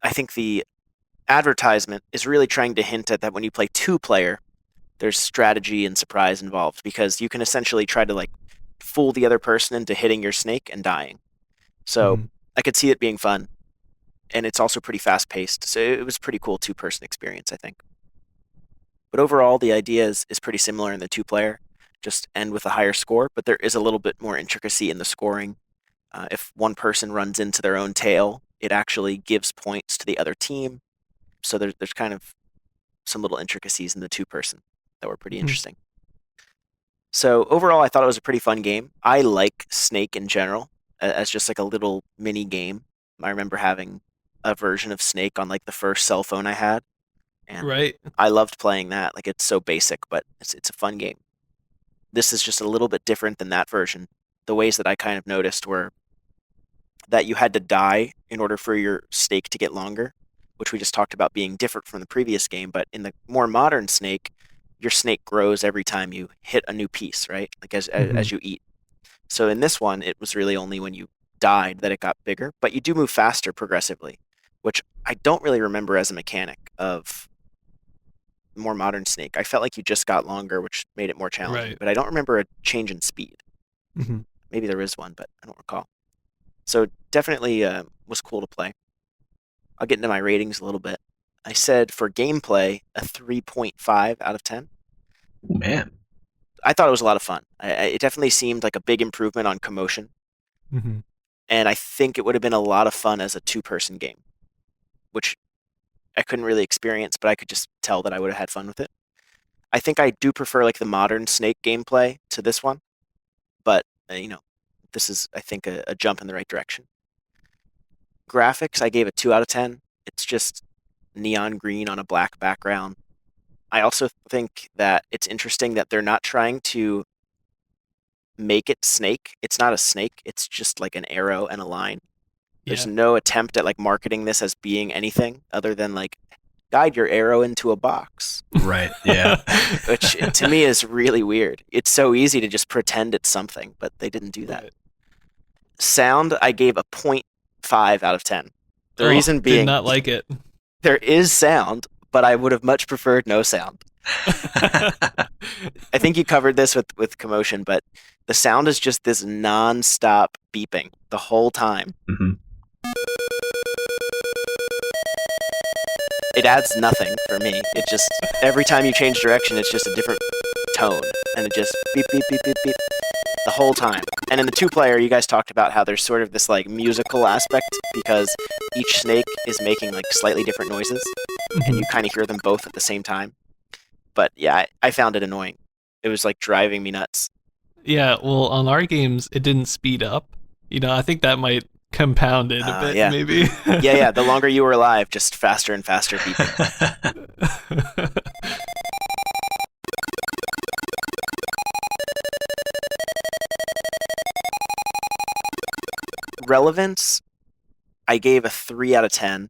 I think the advertisement is really trying to hint at that when you play 2 player, there's strategy and surprise involved because you can essentially try to like fool the other person into hitting your snake and dying. So Mhm. I could see it being fun, and it's also pretty fast paced. So it was a pretty cool 2 person experience, I think. But overall, the idea is pretty similar in the 2 player, just end with a higher score, but there is a little bit more intricacy in the scoring. If one person runs into their own tail, it actually gives points to the other team. So there's kind of some little intricacies in the 2 person that were pretty Mhm. interesting. So overall, I thought it was a pretty fun game. I like Snake in general as just like a little mini game. I remember having a version of Snake on like the first cell phone I had, and Right. I loved playing that. Like it's so basic, but it's a fun game. This is just a little bit different than that version. The ways that I kind of noticed were that you had to die in order for your stake to get longer, which we just talked about being different from the previous game. But in the more modern Snake, your snake grows every time you hit a new piece, right? Like Mhm. as you eat. So in this one, it was really only when you died that it got bigger, but you do move faster progressively, which I don't really remember as a mechanic of more modern Snake. I felt like you just got longer, which made it more challenging, Right. but I don't remember a change in speed. Hmm. Maybe there is one, but I don't recall. So definitely was cool to play. I'll get into my ratings a little bit. I said for gameplay, a 3.5 out of 10. Oh man. I thought it was a lot of fun. It definitely seemed like a big improvement on Commotion, Hmm. and I think it would have been a lot of fun as a two-person game, which I couldn't really experience, but I could just tell that I would have had fun with it. I think I do prefer like the modern Snake gameplay to this one, but this is I think a jump in the right direction. Graphics, I gave a 2 out of 10. It's just neon green on a black background. I also think that it's interesting that they're not trying to make it snake. It's not a snake. It's just like an arrow and a line. There's Yeah. no attempt at like marketing this as being anything other than like guide your arrow into a box, Right. Yeah. which to me is really weird. It's so easy to just pretend it's something, but they didn't do that. Right. Sound, I gave a point 0.5 out of 10. The Oh, reason did being, not like it. there is sound, but I would have much preferred no sound. I think you covered this with Commotion, but the sound is just this non-stop beeping the whole time. Mhm. It adds nothing for me. It just every time you change direction, it's just a different tone, and it just beep beep beep beep beep the whole time. And in the two-player, you guys talked about how there's sort of this like musical aspect because each snake is making like slightly different noises, and Mhm. you kind of hear them both at the same time. But yeah, I found it annoying. It was like driving me nuts. Yeah, well, on our games, it didn't speed up. I think that might compound it a bit, Yeah, maybe. yeah. The longer you were alive, just faster and faster beeping. Relevance, I gave a 3 out of 10.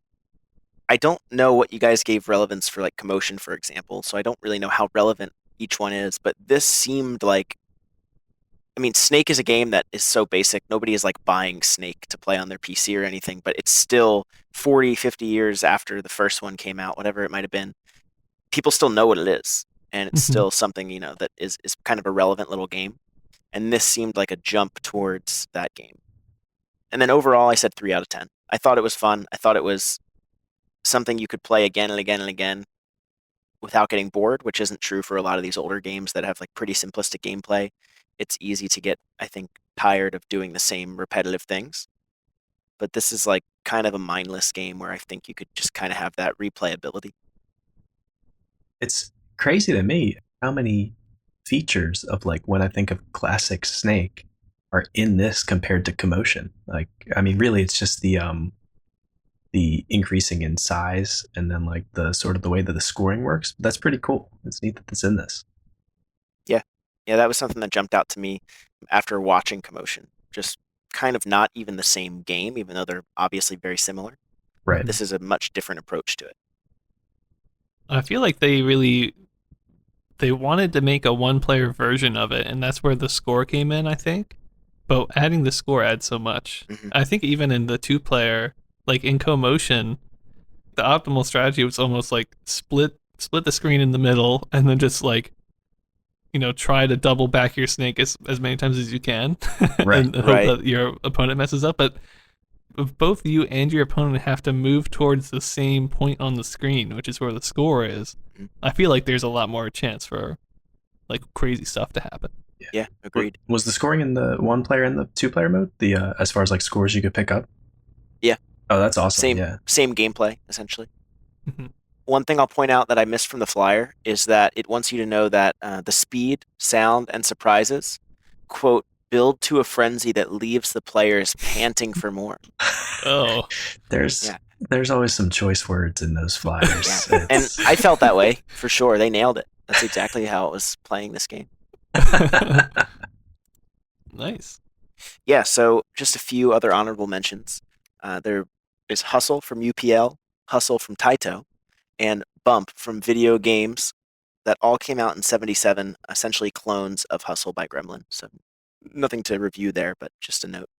I don't know what you guys gave relevance for, like Commotion, for example, so I don't really know how relevant each one is, but this seemed like. I mean, Snake is a game that is so basic. Nobody is like buying Snake to play on their PC or anything, but it's still 40, 50 years after the first one came out, whatever it might have been. People still know what it is, and it's Mhm. still something, that is kind of a relevant little game. And this seemed like a jump towards that game. And then overall, I said 3 out of 10. I thought it was fun. I thought it was something you could play again and again and again without getting bored, which isn't true for a lot of these older games that have like pretty simplistic gameplay. It's easy to get, I think, tired of doing the same repetitive things. But this is like kind of a mindless game where I think you could just kind of have that replayability. It's crazy to me how many features of like when I think of classic Snake are in this compared to Commotion. Like, I mean, really, it's just the increasing in size and then like the sort of the way that the scoring works. That's pretty cool. It's neat that it's in this. Yeah. Yeah, that was something that jumped out to me after watching Commotion. Just kind of not even the same game, even though they're obviously very similar. Right. This is a much different approach to it. I feel like they wanted to make a one-player version of it, and that's where the score came in, I think. But adding the score adds so much. Hmm. I think even in the two-player, like in co-motion, the optimal strategy was almost like split the screen in the middle and then just like try to double back your snake as many times as you can Right. and hope Right. that your opponent messes up. But if both you and your opponent have to move towards the same point on the screen, which is where the score is, Mhm. I feel like there's a lot more chance for like crazy stuff to happen. Yeah, agreed. Was the scoring in the one player and the two player mode? The as far as like scores you could pick up? Yeah, Oh, that's awesome. same Yeah. same gameplay essentially. Mhm. One thing I'll point out that I missed from the flyer is that it wants you to know that the speed, sound, and surprises, quote, build to a frenzy that leaves the players panting for more. Oh, there's Yeah, there's always some choice words in those yeah. flyers. And It's I felt that way for sure. They nailed it. That's exactly how it was playing this game. nice. Yeah, so just a few other honorable mentions. There is Hustle from UPL, Hustle from Taito, and Bump from Video Games that all came out in '77, essentially clones of Hustle by Gremlin. So nothing to review there, but just a note.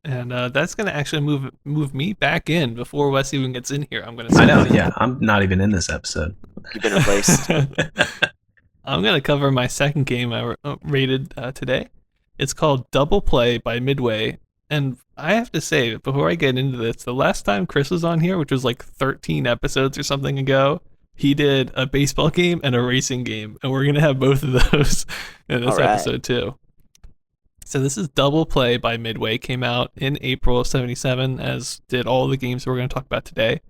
And that's gonna actually move me back in before Wes even gets in here. I'm gonna I say know, yeah. I'm not even in this episode. You've been replaced. I'm gonna cover my second game I rated today. It's called Double Play by Midway, and I have to say before I get into this, the last time Chris was on here, which was like 13 episodes or something ago, he did a baseball game and a racing game, and we're gonna have both of those in this episode too. So this is Double Play by Midway. Came out in April of '77, as did all the games we're going to talk about today.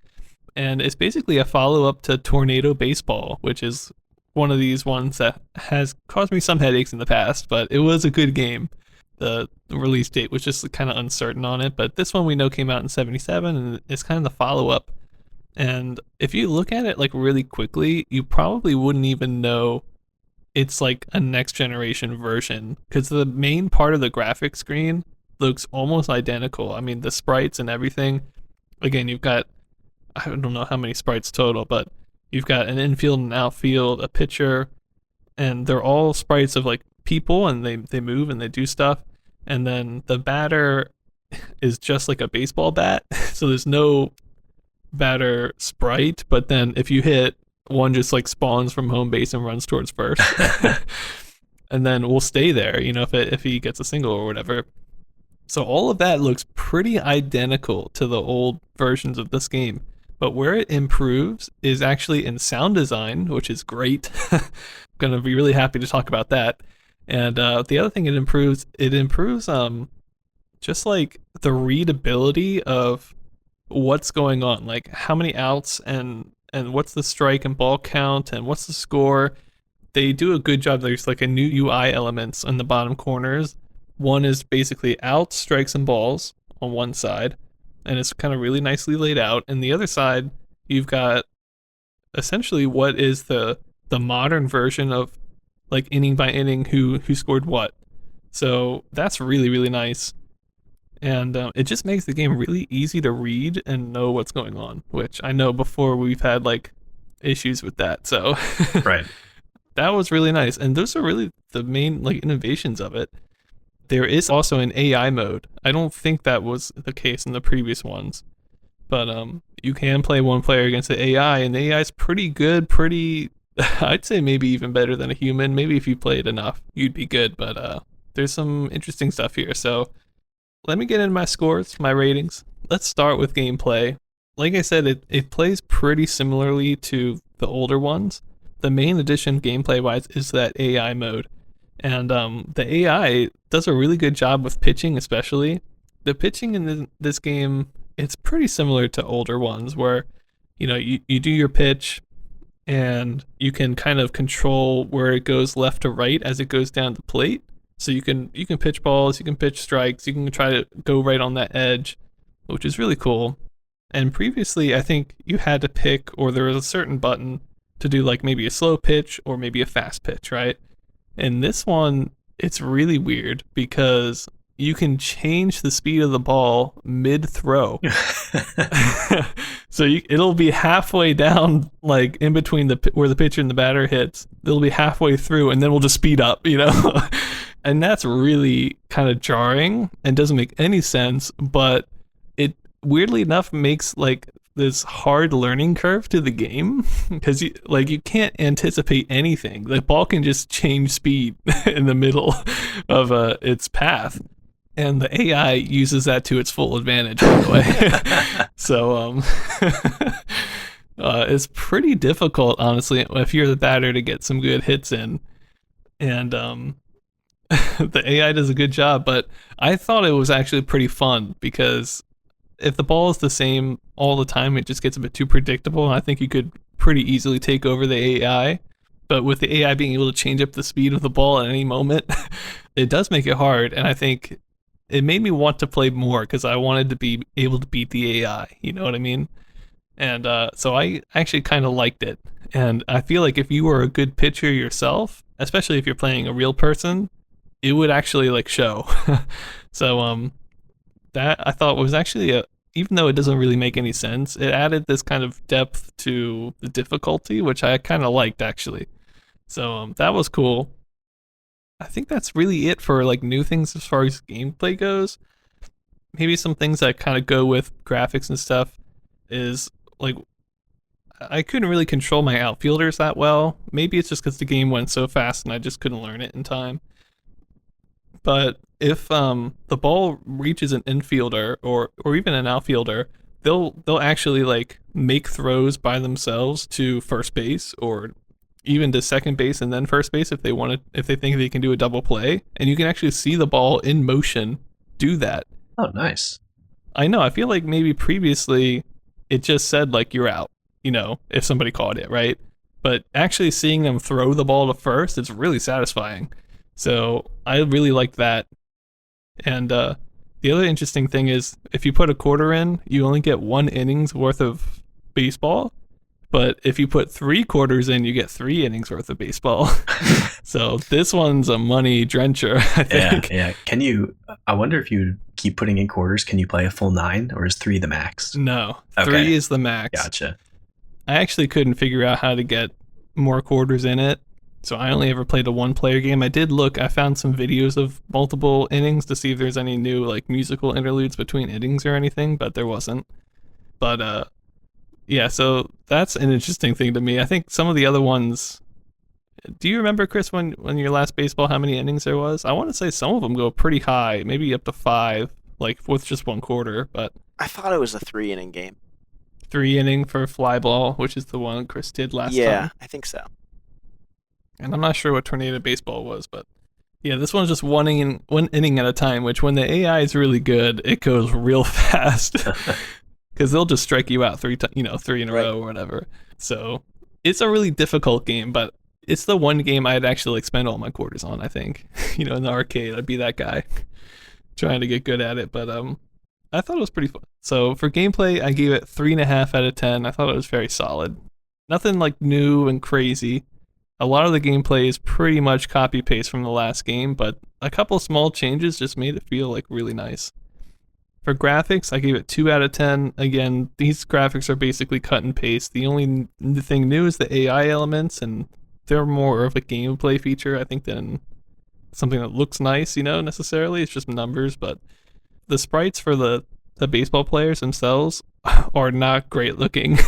And it's basically a follow-up to Tornado Baseball, which is one of these ones that has caused me some headaches in the past, but it was a good game. The release date was just kind of uncertain on it, but this one we know came out in '77, and it's kind of the follow-up. And if you look at it like really quickly, you probably wouldn't even know it's like a next generation version, because the main part of the graphic screen looks almost identical. I mean, the sprites and everything. Again, you've got, I don't know how many sprites total, but you've got an infield and outfield, a pitcher, and they're all sprites of like people, and they move and they do stuff. And then the batter is just like a baseball bat, so there's no batter sprite, but then if you hit, one just like spawns from home base and runs towards first. And then we'll stay there, if he gets a single or whatever. So all of that looks pretty identical to the old versions of this game. But where it improves is actually in sound design, which is great. I'm going to be really happy to talk about that. And the other thing it improves just like the readability of what's going on, like how many outs and what's the strike and ball count and what's the score. They do a good job. There's like a new UI elements in the bottom corners. One is basically outs, strikes, and balls on one side, and it's kind of really nicely laid out. And the other side, you've got essentially what is the modern version of like inning by inning who scored what. So that's really, really nice. And it just makes the game really easy to read and know what's going on, which I know before we've had like issues with that. So Right. That was really nice. And those are really the main like innovations of it. There is also an AI mode. I don't think that was the case in the previous ones, but you can play one player against the AI, and the AI is pretty good, I'd say maybe even better than a human. Maybe if you played enough, you'd be good, but there's some interesting stuff here. So let me get into my scores, my ratings. Let's start with gameplay. Like I said, it plays pretty similarly to the older ones. The main addition gameplay-wise is that AI mode. And the AI does a really good job with pitching, especially. The pitching in this game, it's pretty similar to older ones where, you do your pitch and you can kind of control where it goes left to right as it goes down the plate. So you can pitch balls, you can pitch strikes, you can try to go right on that edge, which is really cool. And previously, I think you had to pick, or there was a certain button to do like maybe a slow pitch or maybe a fast pitch, right? In this one, it's really weird because you can change the speed of the ball mid-throw. So it'll be halfway down, like in between where the pitcher and the batter hits. It'll be halfway through, and then we'll just speed up, And that's really kind of jarring and doesn't make any sense, but it weirdly enough makes like this hard learning curve to the game because you can't anticipate anything. The ball can just change speed in the middle of its path, and the AI uses that to its full advantage, by the way. So it's pretty difficult, honestly, if you're the batter to get some good hits in, and the AI does a good job. But I thought it was actually pretty fun because if the ball is the same all the time, it just gets a bit too predictable, and I think you could pretty easily take over the AI. But with the AI being able to change up the speed of the ball at any moment, it does make it hard, and I think it made me want to play more because I wanted to be able to beat the AI, you know what I mean? And so I actually kind of liked it, and I feel like if you were a good pitcher yourself, especially if you're playing a real person, it would actually like show. So that I thought was actually even though it doesn't really make any sense, it added this kind of depth to the difficulty, which I kind of liked actually. So that was cool. I think that's really it for like new things as far as gameplay goes. Maybe some things that kind of go with graphics and stuff is like I couldn't really control my outfielders that well. Maybe it's just because the game went so fast and I just couldn't learn it in time. But if the ball reaches an infielder or even an outfielder, they'll actually like make throws by themselves to first base or even to second base and then first base if they think they can do a double play, and you can actually see the ball in motion do that. Oh, nice. I know. I feel like maybe previously it just said like you're out, if somebody caught it, right? But actually seeing them throw the ball to first, it's really satisfying. So I really liked that. And the other interesting thing is if you put a quarter in, you only get 1 inning's worth of baseball. But if you put 3 quarters in, you get 3 innings worth of baseball. So this one's a money drencher, I think. Yeah. I wonder if you keep putting in quarters, can you play a full 9 or is 3 the max? No, Okay. 3 is the max. Gotcha. I actually couldn't figure out how to get more quarters in it. So I only ever played a 1-player game. I found some videos of multiple innings to see if there's any new like musical interludes between innings or anything, but there wasn't. But yeah, so that's an interesting thing to me. I think some of the other ones. Do you remember, Chris, when your last baseball, how many innings there was? I want to say some of them go pretty high, maybe up to 5, like with just 1 quarter. But I thought it was a 3-inning game. 3 inning for fly ball, which is the one Chris did last time. Yeah, I think so. And I'm not sure what tornado baseball was, but yeah, this one's just one inning at a time. Which when the AI is really good, it goes real fast. Because they'll just strike you out 3 in a row or whatever. So it's a really difficult game, but it's the one game I'd actually like spend all my quarters on. I think, in the arcade, I'd be that guy trying to get good at it. But I thought it was pretty fun. So for gameplay, I gave it 3.5 out of 10. I thought it was very solid. Nothing like new and crazy. A lot of the gameplay is pretty much copy paste from the last game, but a couple small changes just made it feel like really nice. For graphics, I gave it 2 out of 10. Again, these graphics are basically cut and paste. The only thing new is the AI elements, and they're more of a gameplay feature, I think, than something that looks nice, necessarily. It's just numbers, but the sprites for the baseball players themselves are not great looking.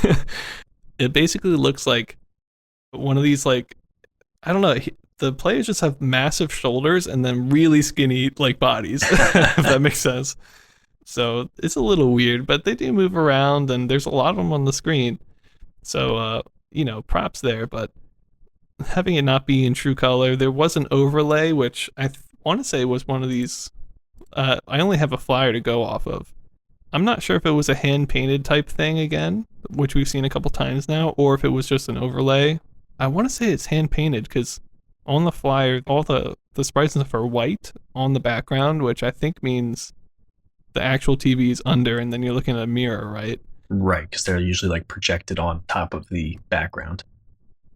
It basically looks like one of these, like, I don't know, the players just have massive shoulders and then really skinny, like, bodies, if that makes sense. So it's a little weird, but they do move around and there's a lot of them on the screen. So, props there, but having it not be in true color, there was an overlay, which I want to say was one of these. I only have a flyer to go off of. I'm not sure if it was a hand-painted type thing again, which we've seen a couple times now, or if it was just an overlay. I want to say it's hand-painted because on the flyer, all the sprites and stuff are white on the background, which I think means the actual TV is under, and then you're looking at a mirror, right? Right, because they're usually like projected on top of the background.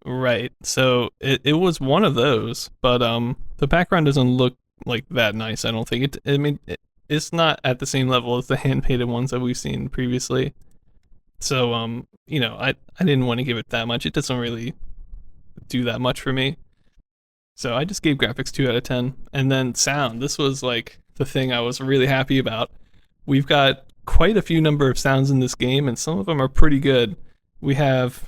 Right. So it was one of those, but the background doesn't look like that nice. I don't think it's not at the same level as the hand painted ones that we've seen previously. So I didn't want to give it that much. It doesn't really do that much for me. So I just gave graphics 2 out of 10. And then sound. This was like the thing I was really happy about. We've got quite a few number of sounds in this game, and some of them are pretty good. We have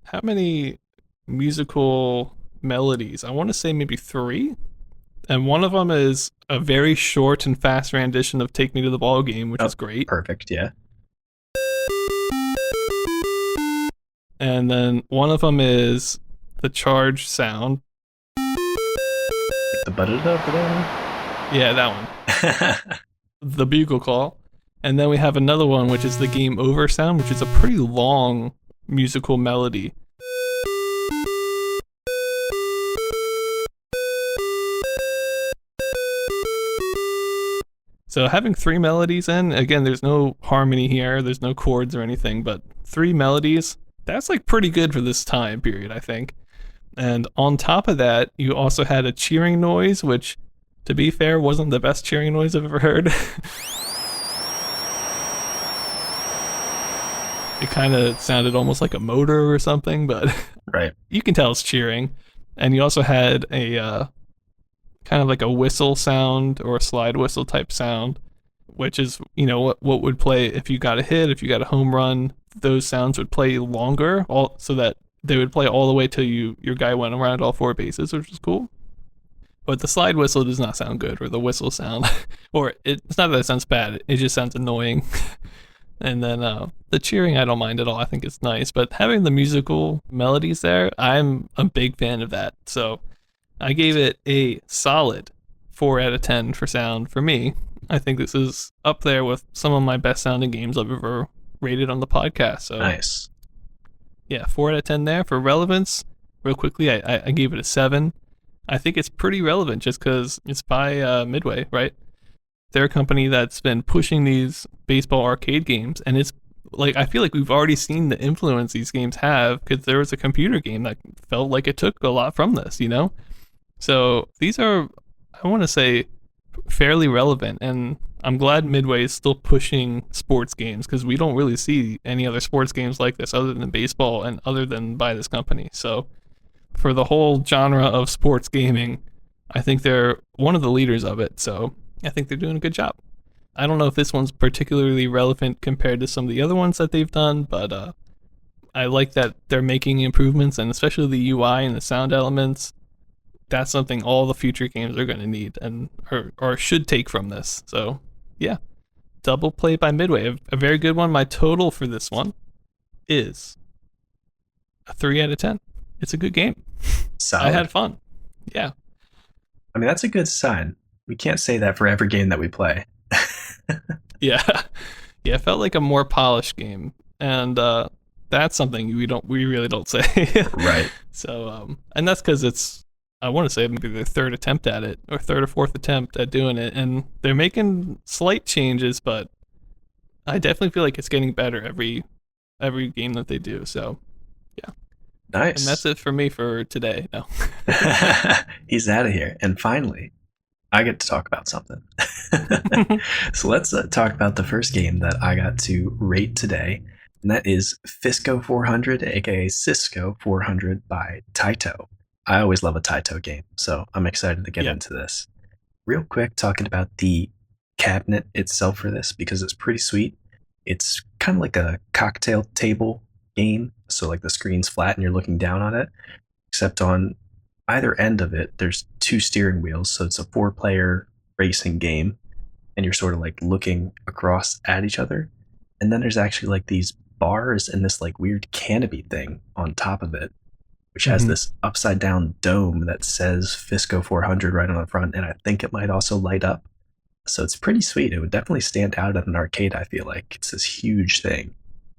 how many musical melodies? I want to say maybe 3. And one of them is a very short and fast rendition of Take Me to the Ball Game, which is great. Perfect, yeah. And then one of them is the charge sound. The ba-da-da-ba-da. Yeah, that one. The bugle call. And then we have another one, which is the game over sound, which is a pretty long musical melody. So having 3 melodies in, again, there's no harmony here, there's no chords or anything, but 3 melodies, that's like pretty good for this time period, I think. And on top of that, you also had a cheering noise, which, to be fair, wasn't the best cheering noise I've ever heard. It kind of sounded almost like a motor or something, but Right. you can tell it's cheering. And you also had a kind of like a whistle sound or a slide whistle type sound, which is, what would play if you got a hit, if you got a home run. Those sounds would play longer, all so that they would play all the way till your guy went around all four bases, which is cool. But the slide whistle does not sound good, or the whistle sound, or it's not that it sounds bad. It just sounds annoying. And then the cheering, I don't mind at all. I think it's nice. But having the musical melodies there, I'm a big fan of that. So I gave it a solid 4 out of 10 for sound for me. I think this is up there with some of my best sounding games I've ever rated on the podcast. So Nice. yeah, 4 out of 10 there. For relevance, real quickly, I gave it a 7. I think it's pretty relevant just because it's by Midway, right? They're a company that's been pushing these baseball arcade games, and it's like I feel like we've already seen the influence these games have because there was a computer game that felt like it took a lot from this. So these are, I want to say, fairly relevant, and I'm glad Midway is still pushing sports games because we don't really see any other sports games like this other than baseball and other than by this company. So for the whole genre of sports gaming, I think they're one of the leaders of it. So I think they're doing a good job. I don't know if this one's particularly relevant compared to some of the other ones that they've done, but I like that they're making improvements, and especially the UI and the sound elements. That's something all the future games are going to need and or should take from this. So yeah, double play by Midway, a very good one. My total for this one is a 3 out of 10. It's a good game. Solid. I had fun. Yeah. I mean, that's a good sign. We can't say that for every game that we play. Yeah. Yeah, it felt like a more polished game. And that's something we really don't say. Right. So and that's because it's, I want to say, maybe their third attempt at it, or third or fourth attempt at doing it, and they're making slight changes, but I definitely feel like it's getting better every game that they do. So yeah. Nice. And that's it for me for today. No. He's out of here. And finally, I get to talk about something. So let's talk about the first game that I got to rate today, and that is Fisco 400, aka Cisco 400 by Taito. I always love a Taito game, so I'm excited to get into this. Real quick, talking about the cabinet itself for this, because it's pretty sweet. It's kind of like a cocktail table game, so like the screen's flat and you're looking down on it, except on either end of it, there's 2 steering wheels, so it's a 4-player racing game, and you're sort of like looking across at each other. And then there's actually like these bars and this like weird canopy thing on top of it, which has this upside down dome that says Fisco 400 right on the front, and I think it might also light up. So it's pretty sweet. It would definitely stand out at an arcade, I feel like. It's this huge thing,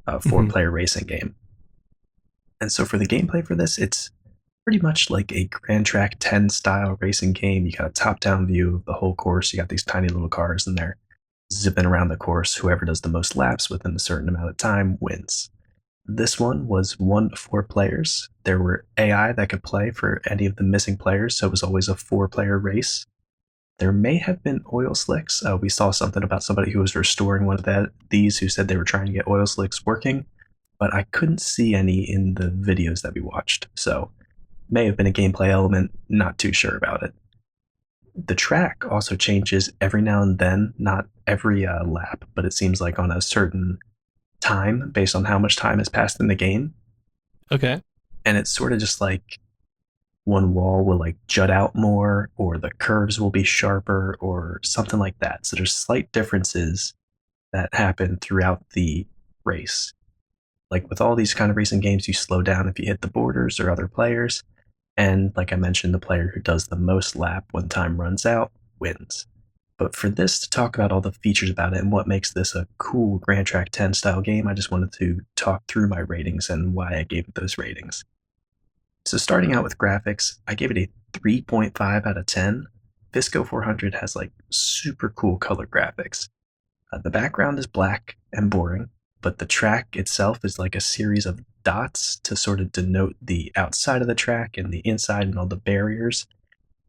a 4-player racing game. And so for the gameplay for this, it's pretty much like a Grand Track 10 style racing game. You got a top-down view of the whole course. You got these tiny little cars and they're zipping around the course. Whoever does the most laps within a certain amount of time wins. This one was 1 to 4 players. There were AI that could play for any of the missing players, so it was always a 4-player race. There may have been oil slicks. We saw something about somebody who was restoring one of these who said they were trying to get oil slicks working, but I couldn't see any in the videos that we watched, so may have been a gameplay element, not too sure about it. The track also changes every now and then, not every lap, but it seems like on a certain time based on how much time has passed in the game. Okay. And it's sort of just like one wall will like jut out more, or the curves will be sharper, or something like that. So there's slight differences that happen throughout the race. Like with all these kind of racing games, you slow down if you hit the borders or other players. And like I mentioned, the player who does the most lap when time runs out wins. But for this to talk about all the features about it and what makes this a cool Grand Track 10 style game, I just wanted to talk through my ratings and why I gave it those ratings. So starting out with graphics, I gave it a 3.5 out of 10. Fisco 400 has like super cool color graphics. The background is black and boring, but the track itself is like a series of dots to sort of denote the outside of the track and the inside and all the barriers.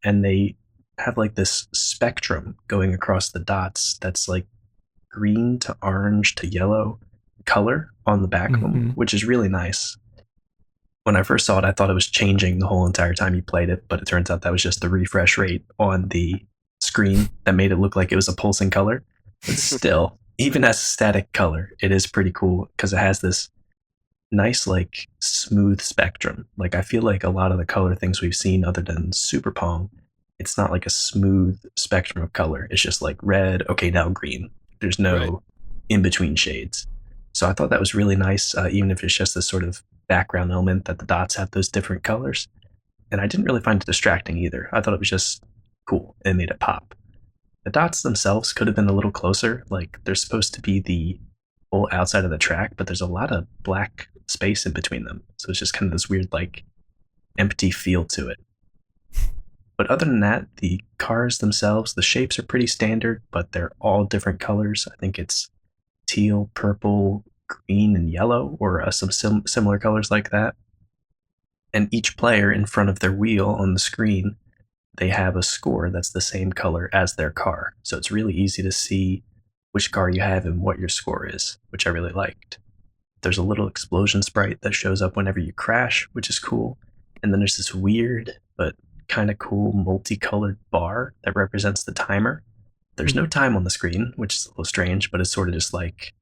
And they have like this spectrum going across the dots that's like green to orange to yellow. color on the back of them, which is really nice. When I first saw it, I thought it was changing the whole entire time you played it, but it turns out that was just the refresh rate on the screen that made it look like it was a pulsing color. But still, even as a static color, it is pretty cool because it has this nice, like, smooth spectrum. Like, I feel like a lot of the color things we've seen, other than Super Pong, it's not like a smooth spectrum of color. It's just like red, okay, now green. There's no Right. in between shades. So I thought that was really nice, even if it's just this sort of background element that the dots have those different colors. And I didn't really find it distracting either. I thought it was just cool. It made it pop. The dots themselves could have been a little closer. Like, they're supposed to be the whole outside of the track, but there's a lot of black space in between them. So it's just kind of this weird, like, empty feel to it. But other than that, the cars themselves, the shapes are pretty standard, but they're all different colors. I think it's teal, purple, green, and yellow, or some similar colors like that. And each player in front of their wheel on the screen, they have a score that's the same color as their car. So it's really easy to see which car you have and what your score is, which I really liked. There's a little explosion sprite that shows up whenever you crash, which is cool. And then there's this weird but kind of cool multicolored bar that represents the timer. There's no time on the screen, which is a little strange, but it's sort of just like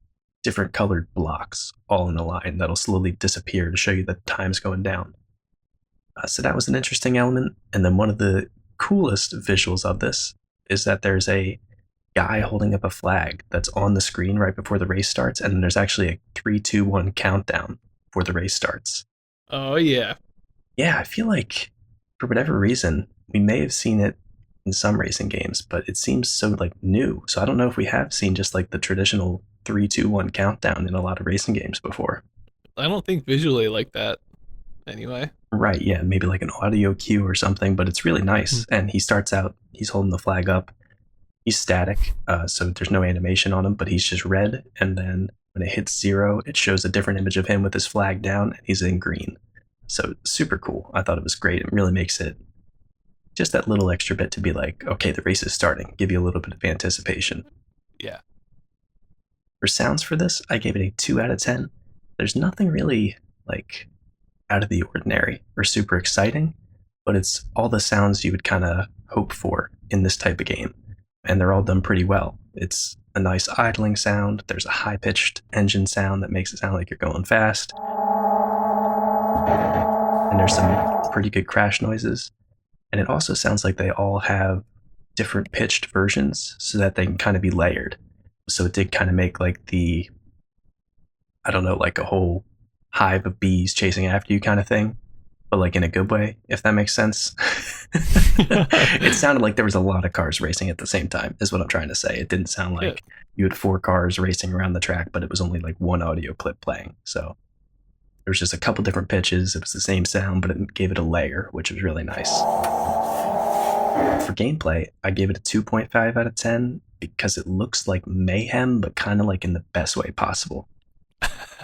different colored blocks all in a line that'll slowly disappear to show you that time's going down. So that was an interesting element. And then one of the coolest visuals of this is that there's a guy holding up a flag that's on the screen right before the race starts, and then there's actually a 3, 2, 1 countdown before the race starts. Oh yeah. Yeah, I feel like for whatever reason, we may have seen it in some racing games, but it seems so like new. So I don't know if we have seen just like the traditional 3, 2, 1 countdown in a lot of racing games before. I don't think visually like that. Anyway. Right, yeah, maybe like an audio cue or something, but it's really nice. And he starts out, he's holding the flag up. He's static, so there's no animation on him, but he's just red. And then when it hits 0, it shows a different image of him with his flag down, and he's in green. So super cool. I thought it was great. It really makes it just that little extra bit to be like, okay, the race is starting. Give you a little bit of anticipation. Yeah. For sounds for this, I gave it a 2 out of 10. There's nothing really like out of the ordinary or super exciting, but it's all the sounds you would kind of hope for in this type of game. And they're all done pretty well. It's a nice idling sound. There's a high-pitched engine sound that makes it sound like you're going fast. And there's some pretty good crash noises. And it also sounds like they all have different pitched versions so that they can kind of be layered. So it did kind of make like the, I don't know, like a whole hive of bees chasing after you kind of thing, but like in a good way, if that makes sense. It sounded like there was a lot of cars racing at the same time, is what I'm trying to say. It didn't sound like you had 4 cars racing around the track, but it was only like one audio clip playing. So there was just a couple different pitches. It was the same sound, but it gave it a layer, which was really nice. For gameplay, I gave it a 2.5 out of 10 because it looks like mayhem, but kind of like in the best way possible.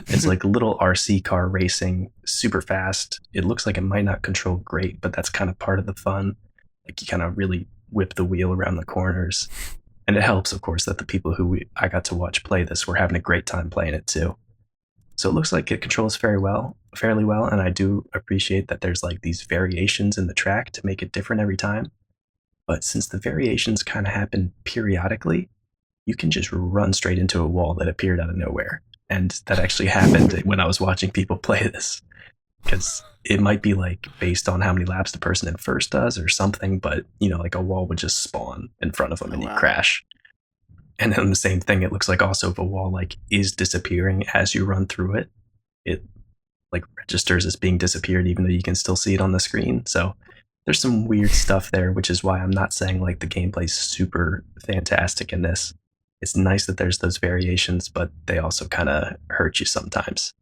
It's like a little RC car racing super fast. It looks like it might not control great, but that's kind of part of the fun. Like you kind of really whip the wheel around the corners. And it helps, of course, that the people who I got to watch play this were having a great time playing it too. So it looks like it controls fairly well, and I do appreciate that there's like these variations in the track to make it different every time. But since the variations kind of happen periodically, you can just run straight into a wall that appeared out of nowhere. And that actually happened when I was watching people play this. Because it might be like based on how many laps the person in first does or something, but you know, like a wall would just spawn in front of them and you crash. And then the same thing, it looks like also if a wall like is disappearing as you run through it, it like registers as being disappeared even though you can still see it on the screen. So there's some weird stuff there, which is why I'm not saying like the gameplay's super fantastic in this. It's nice that there's those variations, but they also kind of hurt you sometimes.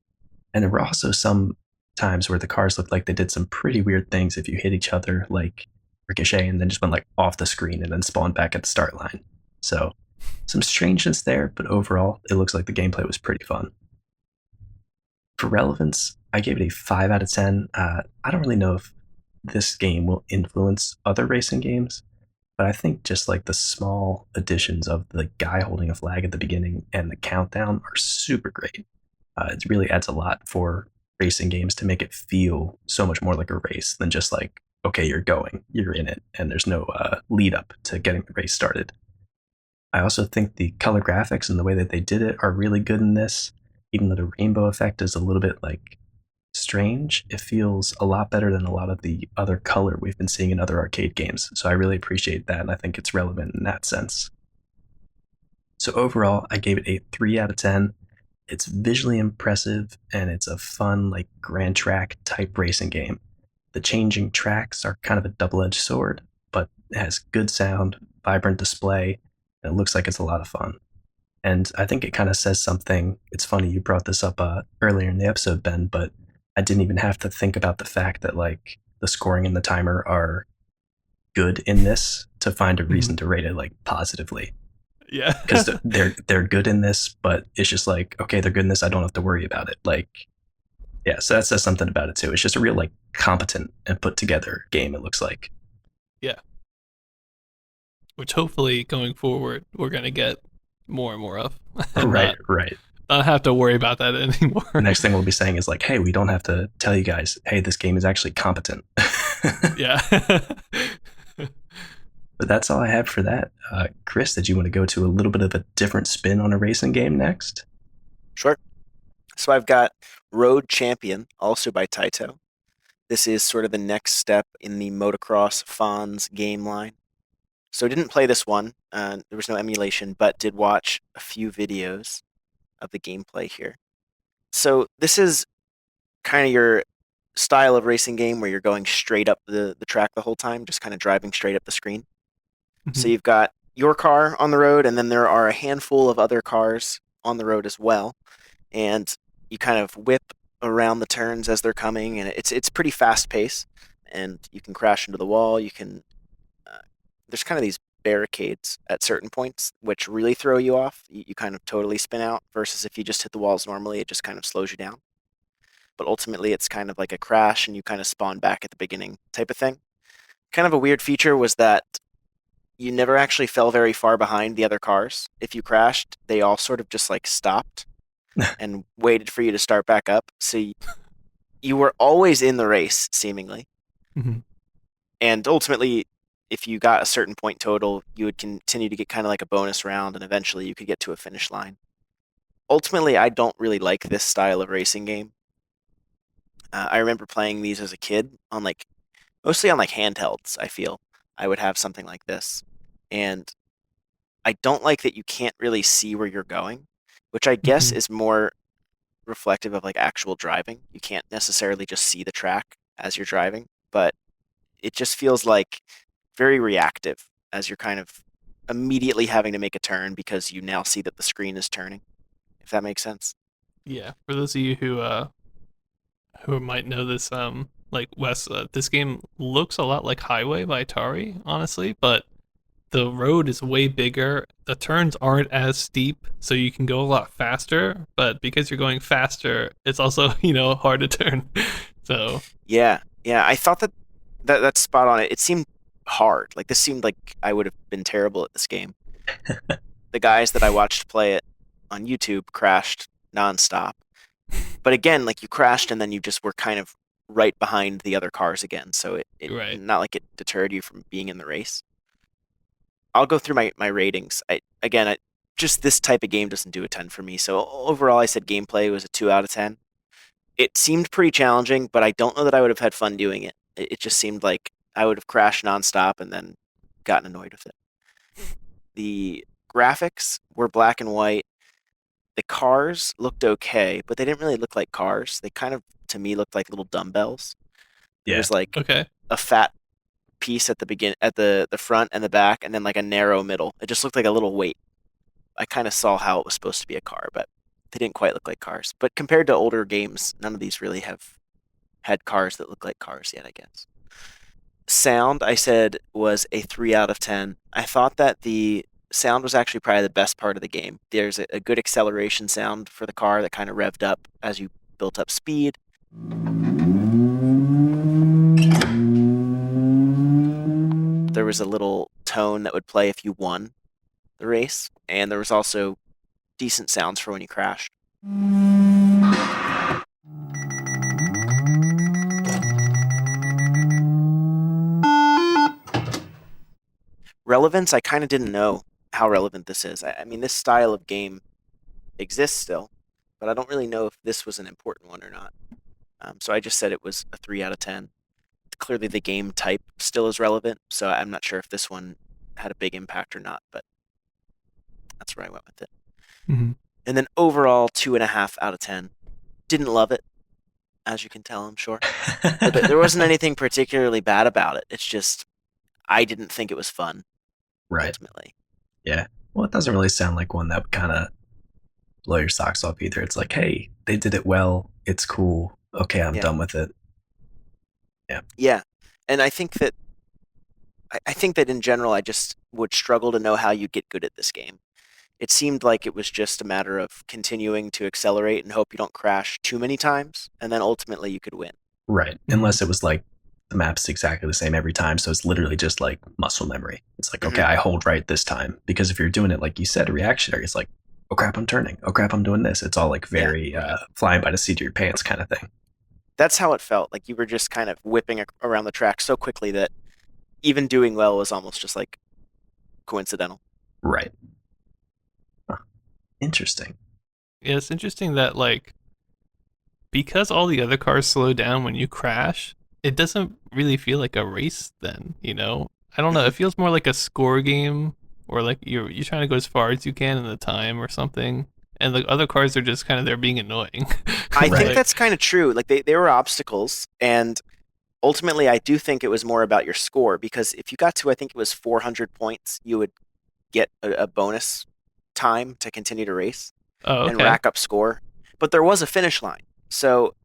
And there were also some times where the cars looked like they did some pretty weird things if you hit each other, like ricochet and then just went like off the screen and then spawned back at the start line. So some strangeness there, but overall, it looks like the gameplay was pretty fun. For relevance, I gave it a 5 out of 10. I don't really know if this game will influence other racing games, but I think just like the small additions of the guy holding a flag at the beginning and the countdown are super great. It really adds a lot for racing games to make it feel so much more like a race than just like, okay, you're going, you're in it, and there's no lead up to getting the race started. I also think the color graphics and the way that they did it are really good in this. Even though the rainbow effect is a little bit like strange, it feels a lot better than a lot of the other color we've been seeing in other arcade games. So I really appreciate that, and I think it's relevant in that sense. So overall, I gave it a 3 out of 10. It's visually impressive and it's a fun, like grand track type racing game. The changing tracks are kind of a double edged sword, but it has good sound, vibrant display, and it looks like it's a lot of fun. And I think it kind of says something. It's funny you brought this up earlier in the episode, Ben, but I didn't even have to think about the fact that like the scoring and the timer are good in this to find a reason to rate it like positively. Yeah. Because they're good in this, but it's just like, okay, they're good in this. I don't have to worry about it. Like, yeah, so that says something about it too. It's just a real like competent and put together game. It looks like. Yeah. Which hopefully going forward we're gonna get more and more of, and Right, right. not have to worry about that anymore. The next thing we'll be saying is like, hey, we don't have to tell you guys, hey, this game is actually competent. Yeah. But that's all I have for that. Chris, did you want to go to a little bit of a different spin on a racing game next? Sure. So I've got Road Champion, also by Taito. This is sort of the next step in the motocross Fonz game line. So I didn't play this one. There was no emulation, but did watch a few videos of the gameplay here. So this is kind of your style of racing game where you're going straight up the track the whole time, just kind of driving straight up the screen. So Mhm. you've got your car on the road, and then there are a handful of other cars on the road as well. And you kind of whip around the turns as they're coming, and it's pretty fast pace. And you can crash into the wall. You can there's kind of these barricades at certain points which really throw you off. You kind of totally spin out versus if you just hit the walls normally, it just kind of slows you down. But ultimately, it's kind of like a crash, and you kind of spawn back at the beginning type of thing. Kind of a weird feature was that you never actually fell very far behind the other cars. If you crashed, they all sort of just like stopped and waited for you to start back up. So you were always in the race, seemingly. Mhm. And ultimately, if you got a certain point total, you would continue to get kind of like a bonus round, and eventually you could get to a finish line. Ultimately, I don't really like this style of racing game. I remember playing these as a kid on like mostly on like handhelds. I feel I would have something like this, and I don't like that you can't really see where you're going, which I guess Mhm. is more reflective of like actual driving. You can't necessarily just see the track as you're driving, but it just feels like very reactive as you're kind of immediately having to make a turn because you now see that the screen is turning, if that makes sense. Yeah. For those of you who might know this, like Wes, this game looks a lot like Highway by Atari, honestly, but the road is way bigger. The turns aren't as steep, so you can go a lot faster. But because you're going faster, it's also hard to turn. So Yeah, yeah. I thought that's spot on. It seemed hard. Like this seemed like I would have been terrible at this game. The guys that I watched play it on YouTube crashed nonstop. But again, like you crashed and then you just were kind of right behind the other cars again. So it right. not like it deterred you from being in the race. I'll go through my ratings. Just this type of game doesn't do a 10 for me. So overall, I said gameplay was a 2 out of 10. It seemed pretty challenging, but I don't know that I would have had fun doing it. It just seemed like I would have crashed nonstop and then gotten annoyed with it. The graphics were black and white. The cars looked okay, but they didn't really look like cars. They kind of, to me, looked like little dumbbells. There Yeah. was like Okay. a fat piece at the front and the back, and then like a narrow middle. It just looked like a little weight. I kind of saw how it was supposed to be a car, but they didn't quite look like cars. But compared to older games, none of these really have had cars that look like cars yet, I guess. Sound, I said, was a 3 out of 10. I thought that the sound was actually probably the best part of the game. There's a good acceleration sound for the car that kind of revved up as you built up speed. There was a little tone that would play if you won the race, and there was also decent sounds for when you crashed. relevance, I kind of didn't know how relevant this is. I mean, this style of game exists still, but I don't really know if this was an important one or not. So I just said it was a 3 out of 10. Clearly, the game type still is relevant, so I'm not sure if this one had a big impact or not, but that's where I went with it. Mm-hmm. And then overall, 2.5 out of 10. Didn't love it, as you can tell, I'm sure. But there wasn't anything particularly bad about it. It's just I didn't think it was fun. Right. Ultimately. Yeah. Well, it doesn't really sound like one that would kind of blow your socks off either. It's like, hey, they did it well. It's cool. Okay, I'm done with it. Yeah. Yeah, and I think that in general, I just would struggle to know how you get good at this game. It seemed like it was just a matter of continuing to accelerate and hope you don't crash too many times, and then ultimately you could win. Right. Unless it was like the map's exactly the same every time, so it's literally just like muscle memory. It's like, okay, I hold right this time. Because if you're doing it, like you said, reactionary, it's like, oh crap, I'm turning. Oh crap, I'm doing this. It's all like very flying by the seat of your pants kind of thing. That's how it felt. Like you were just kind of whipping around the track so quickly that even doing well was almost just like coincidental. Right. Huh. Interesting. Yeah, it's interesting that like because all the other cars slow down when you crash, it doesn't really feel like a race then, you know? I don't know, it feels more like a score game or like you're trying to go as far as you can in the time or something. And the other cars are just kind of there being annoying. I think that's kind of true. Like they were obstacles, and ultimately I do think it was more about your score, because if you got to, I think it was 400 points, you would get a bonus time to continue to race and rack up score. But there was a finish line. So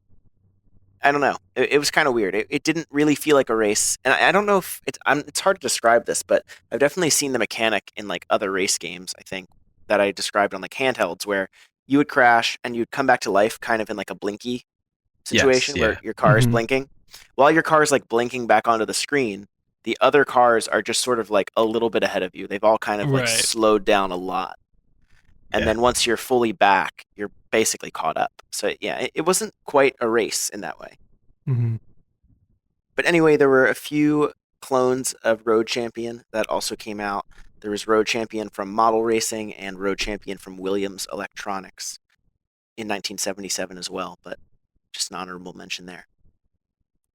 I don't know. It was kind of weird. It didn't really feel like a race, and I don't know if it's hard to describe this, but I've definitely seen the mechanic in like other race games, I think, that I described on like handhelds, where you would crash and you'd come back to life kind of in like a blinky situation where your car is blinking. While your car is like blinking back onto the screen, the other cars are just sort of like a little bit ahead of you. They've all kind of like slowed down a lot. And then once you're fully back, you're basically caught up. So yeah, it wasn't quite a race in that way. Mm-hmm. But anyway, there were a few clones of Road Champion that also came out. There was Road Champion from Model Racing and Road Champion from Williams Electronics in 1977 as well, but just an honorable mention there.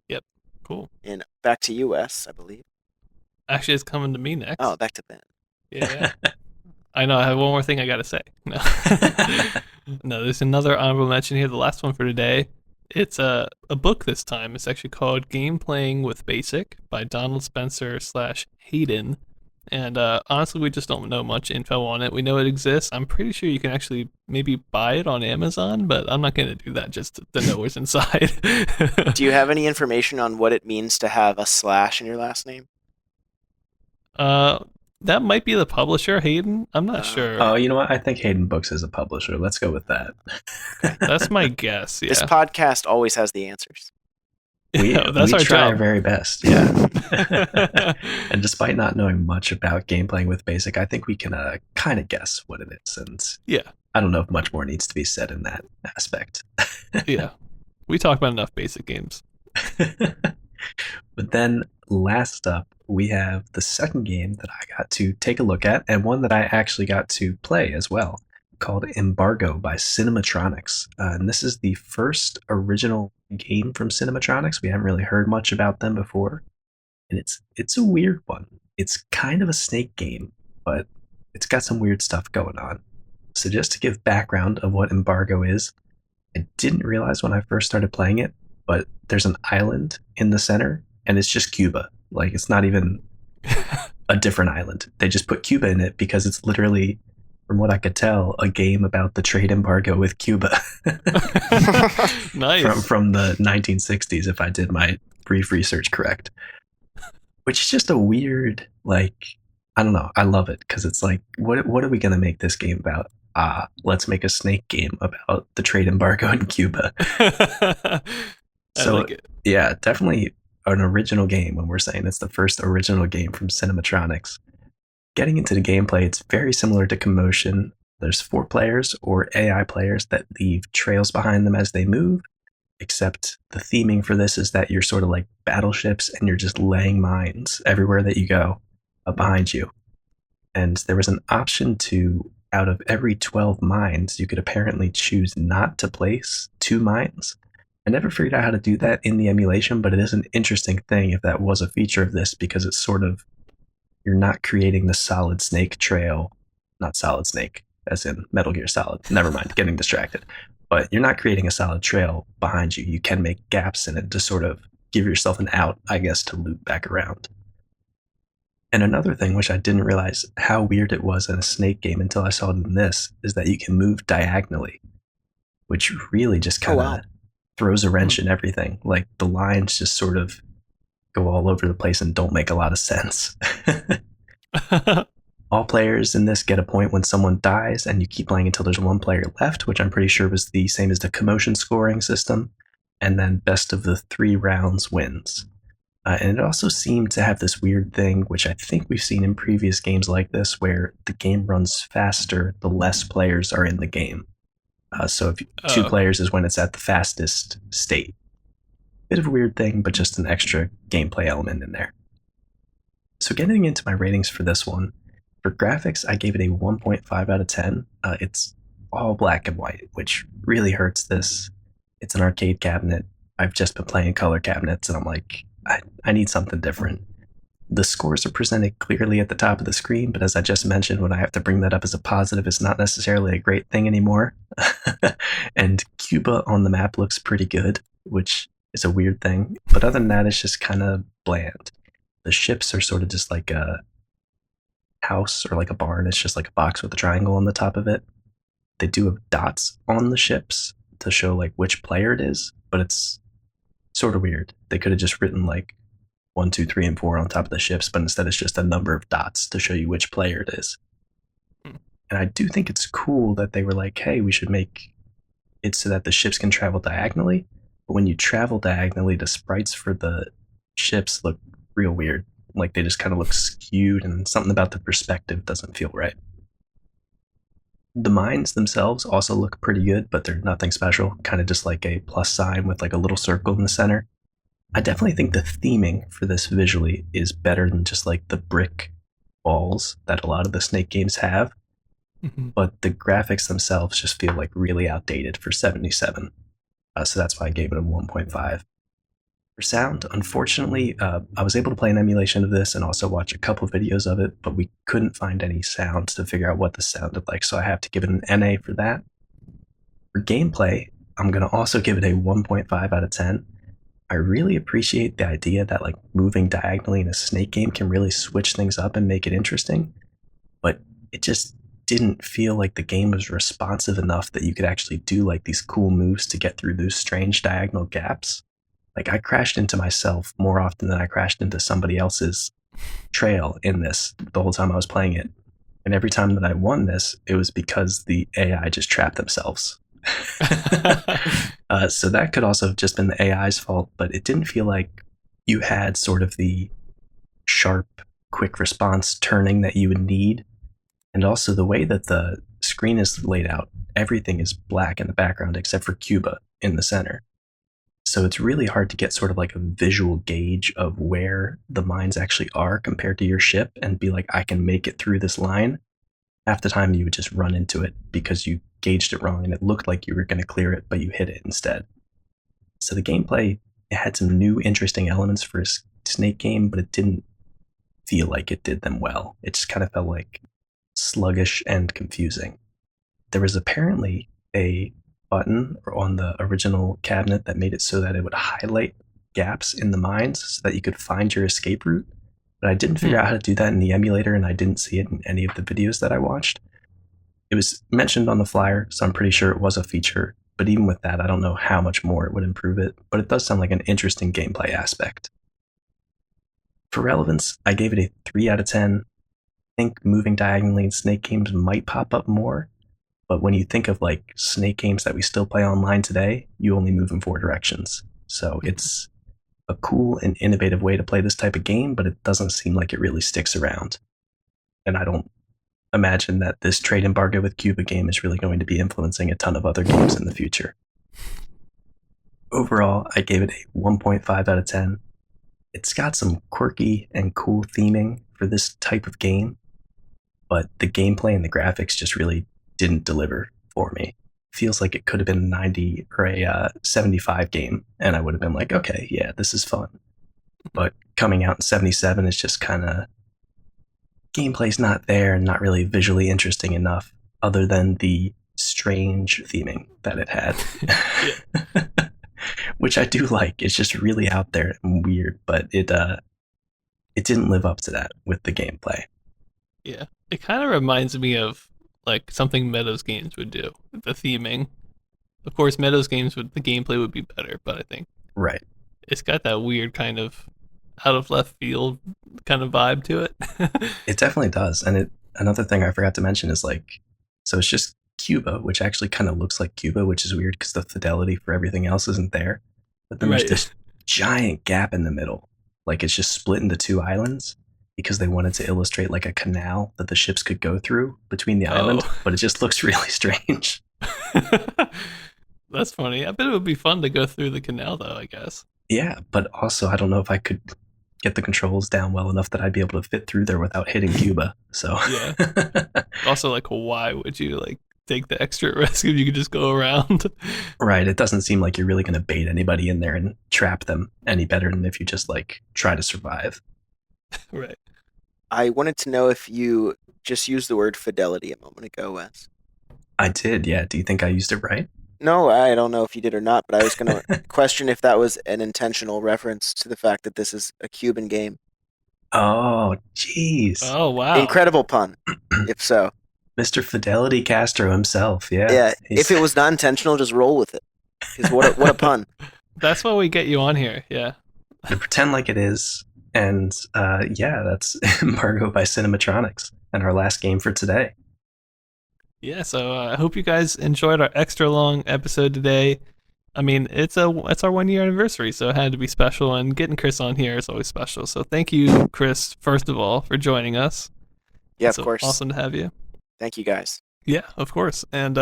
Yep. Cool. And back to US, I believe. Actually, it's coming to me next. Oh, back to Ben. Yeah. I know. I have one more thing I got to say. No. No, there's another honorable mention here. The last one for today. It's a book this time. It's actually called Game Playing with Basic by Donald Spencer / Hayden. And honestly, we just don't know much info on it. We know it exists. I'm pretty sure you can actually maybe buy it on Amazon, but I'm not going to do that just to know what's inside. Do you have any information on what it means to have a / in your last name? That might be the publisher, Hayden. I'm not sure. Oh, you know what? I think Hayden Books is a publisher. Let's go with that. Okay. That's my guess. Yeah. This podcast always has the answers. That's we our try job. our very best. Yeah. And despite not knowing much about Game Playing with Basic, I think we can kind of guess what it is. And I don't know if much more needs to be said in that aspect. Yeah. We talk about enough basic games. But then last up, we have the second game that I got to take a look at, and one that I actually got to play as well, called Embargo by Cinematronics. And this is the first original game from Cinematronics. We haven't really heard much about them before. And it's a weird one. It's kind of a snake game, but it's got some weird stuff going on. So just to give background of what Embargo is, I didn't realize when I first started playing it, but there's an island in the center, and it's just Cuba. Like, it's not even a different island. They just put Cuba in it because it's literally, from what I could tell, a game about the trade embargo with Cuba. Nice. From the 1960s, if I did my brief research correct. Which is just a weird, like, I don't know. I love it because it's like, what are we going to make this game about? Let's make a snake game about the trade embargo in Cuba. I like it. Yeah, definitely an original game when we're saying it's the first original game from Cinematronics. Getting into the gameplay, it's very similar to Commotion. There's 4 players or AI players that leave trails behind them as they move, except the theming for this is that you're sort of like battleships and you're just laying mines everywhere that you go behind you. And there was an option to, out of every 12 mines, you could apparently choose not to place 2 mines. I never figured out how to do that in the emulation, but it is an interesting thing if that was a feature of this, because it's sort of, you're not creating the Solid Snake trail, not Solid Snake, as in Metal Gear Solid. Never mind, getting distracted. But you're not creating a solid trail behind you. You can make gaps in it to sort of give yourself an out, I guess, to loop back around. And another thing, which I didn't realize how weird it was in a Snake game until I saw it in this, is that you can move diagonally, which really just Oh kind of wow. throws a wrench in everything. Like the lines just sort of go all over the place and don't make a lot of sense. All players in this get a point when someone dies, and you keep playing until there's one player left, which I'm pretty sure was the same as the commotion scoring system. And then best of the 3 rounds wins. And it also seemed to have this weird thing, which I think we've seen in previous games like this, where the game runs faster the less players are in the game. So if 2 players is when it's at the fastest state. Bit of a weird thing, but just an extra gameplay element in there. So getting into my ratings for this one, for graphics, I gave it a 1.5 out of 10. It's all black and white, which really hurts this. It's an arcade cabinet. I've just been playing color cabinets, and I'm like, I need something different. The scores are presented clearly at the top of the screen, but as I just mentioned, when I have to bring that up as a positive, it's not necessarily a great thing anymore. And Cuba on the map looks pretty good, which is a weird thing. But other than that, it's just kind of bland. The ships are sort of just like a house or like a barn. It's just like a box with a triangle on the top of it. They do have dots on the ships to show like which player it is, but it's sort of weird. They could have just written like 1, 2, 3, and 4 on top of the ships, but instead it's just a number of dots to show you which player it is. And I do think it's cool that they were like, hey, we should make it so that the ships can travel diagonally. But when you travel diagonally, the sprites for the ships look real weird. Like they just kind of look skewed, and something about the perspective doesn't feel right. The mines themselves also look pretty good, but they're nothing special. Kind of just like a plus sign with like a little circle in the center. I definitely think the theming for this visually is better than just like the brick walls that a lot of the Snake games have. But the graphics themselves just feel like really outdated for 77. So that's why I gave it a 1.5. For sound, unfortunately, I was able to play an emulation of this and also watch a couple of videos of it, but we couldn't find any sounds to figure out what this sounded like, so I have to give it an NA for that. For gameplay, I'm going to also give it a 1.5 out of 10. I really appreciate the idea that like moving diagonally in a Snake game can really switch things up and make it interesting, but it just didn't feel like the game was responsive enough that you could actually do like these cool moves to get through those strange diagonal gaps. Like I crashed into myself more often than I crashed into somebody else's trail in this the whole time I was playing it. And every time that I won this, it was because the AI just trapped themselves. So that could also have just been the AI's fault, but it didn't feel like you had sort of the sharp, quick response turning that you would need. And also the way that the screen is laid out, everything is black in the background except for Cuba in the center. So it's really hard to get sort of like a visual gauge of where the mines actually are compared to your ship and be like, I can make it through this line. Half the time you would just run into it because you gauged it wrong and it looked like you were going to clear it, but you hit it instead. So the gameplay, it had some new interesting elements for a Snake game, but it didn't feel like it did them well. It just kind of felt like sluggish and confusing. There was apparently a button on the original cabinet that made it so that it would highlight gaps in the mines so that you could find your escape route. But I didn't figure out how to do that in the emulator, and I didn't see it in any of the videos that I watched. It was mentioned on the flyer, so I'm pretty sure it was a feature. But even with that, I don't know how much more it would improve it, but it does sound like an interesting gameplay aspect. For relevance, I gave it a 3 out of 10. I think moving diagonally in Snake games might pop up more, but when you think of like Snake games that we still play online today, you only move in 4 directions. So it's a cool and innovative way to play this type of game, but it doesn't seem like it really sticks around. And I don't imagine that this trade embargo with Cuba game is really going to be influencing a ton of other games in the future. Overall, I gave it a 1.5 out of 10. It's got some quirky and cool theming for this type of game. but the gameplay and the graphics just really didn't deliver for me. Feels like it could have been a 90 or a 75 game, and I would have been like, okay, yeah, this is fun. But coming out in 77 is just kind of gameplay's not there and not really visually interesting enough, other than the strange theming that it had. Which I do like. It's just really out there and weird, but it didn't live up to that with the gameplay. Yeah. It kind of reminds me of like something Meadows games would do, the theming. Of course, Meadows games would the gameplay would be better, but I think Right. it's got that weird kind of out of left field kind of vibe to it. It definitely does. And another thing I forgot to mention is like, so it's just Cuba, which actually kind of looks like Cuba, which is weird because the fidelity for everything else isn't there. But then Right. there's this giant gap in the middle. Like it's just split into two islands because they wanted to illustrate like a canal that the ships could go through between the island, but it just looks really strange. That's funny. I bet it would be fun to go through the canal though, I guess. Yeah, but also I don't know if I could get the controls down well enough that I'd be able to fit through there without hitting Cuba. So yeah. Also, like, why would you like take the extra risk if you could just go around? Right. It doesn't seem like you're really going to bait anybody in there and trap them any better than if you just like try to survive. Right. I wanted to know if you just used the word fidelity a moment ago, Wes. I did. Yeah. Do you think I used it right? No, I don't know if you did or not, but I was going to question if that was an intentional reference to the fact that this is a Cuban game. Oh, jeez. Oh, wow. Incredible pun, if so. Mr. Fidelity Castro himself. Yeah. Yeah, if it was not intentional, just roll with it. Because what a pun. That's why we get you on here. Yeah. You pretend like it is. And yeah, that's Embargo by Cinematronics and our last game for today. Yeah, so I hope you guys enjoyed our extra long episode today. I mean, it's our 1 year anniversary, so it had to be special, and getting Chris on here is always special. So thank you, Chris, first of all, for joining us. Yeah, It's of course. awesome to have you. Thank you, guys. Yeah, of course. And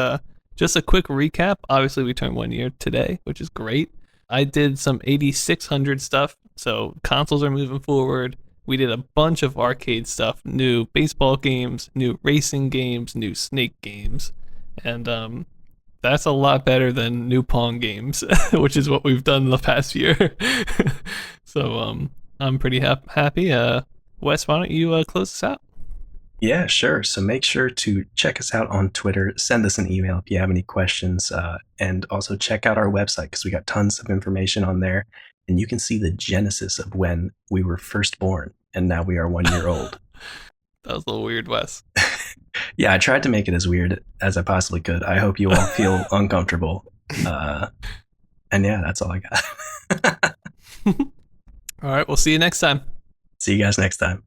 just a quick recap. Obviously, we turned 1 year today, which is great. I did some 8600 stuff, so consoles are moving forward. We did a bunch of arcade stuff, new baseball games, new racing games, new snake games. And that's a lot better than new Pong games, which is what we've done the past year. So I'm pretty happy. Wes, why don't you close us out? Yeah, sure. So make sure to check us out on Twitter. Send us an email if you have any questions. And also check out our website because we got tons of information on there. And you can see the genesis of when we were first born. And now we are 1 year old. That was a little weird, Wes. Yeah, I tried to make it as weird as I possibly could. I hope you all feel uncomfortable. And yeah, that's all I got. All right, we'll see you next time. See you guys next time.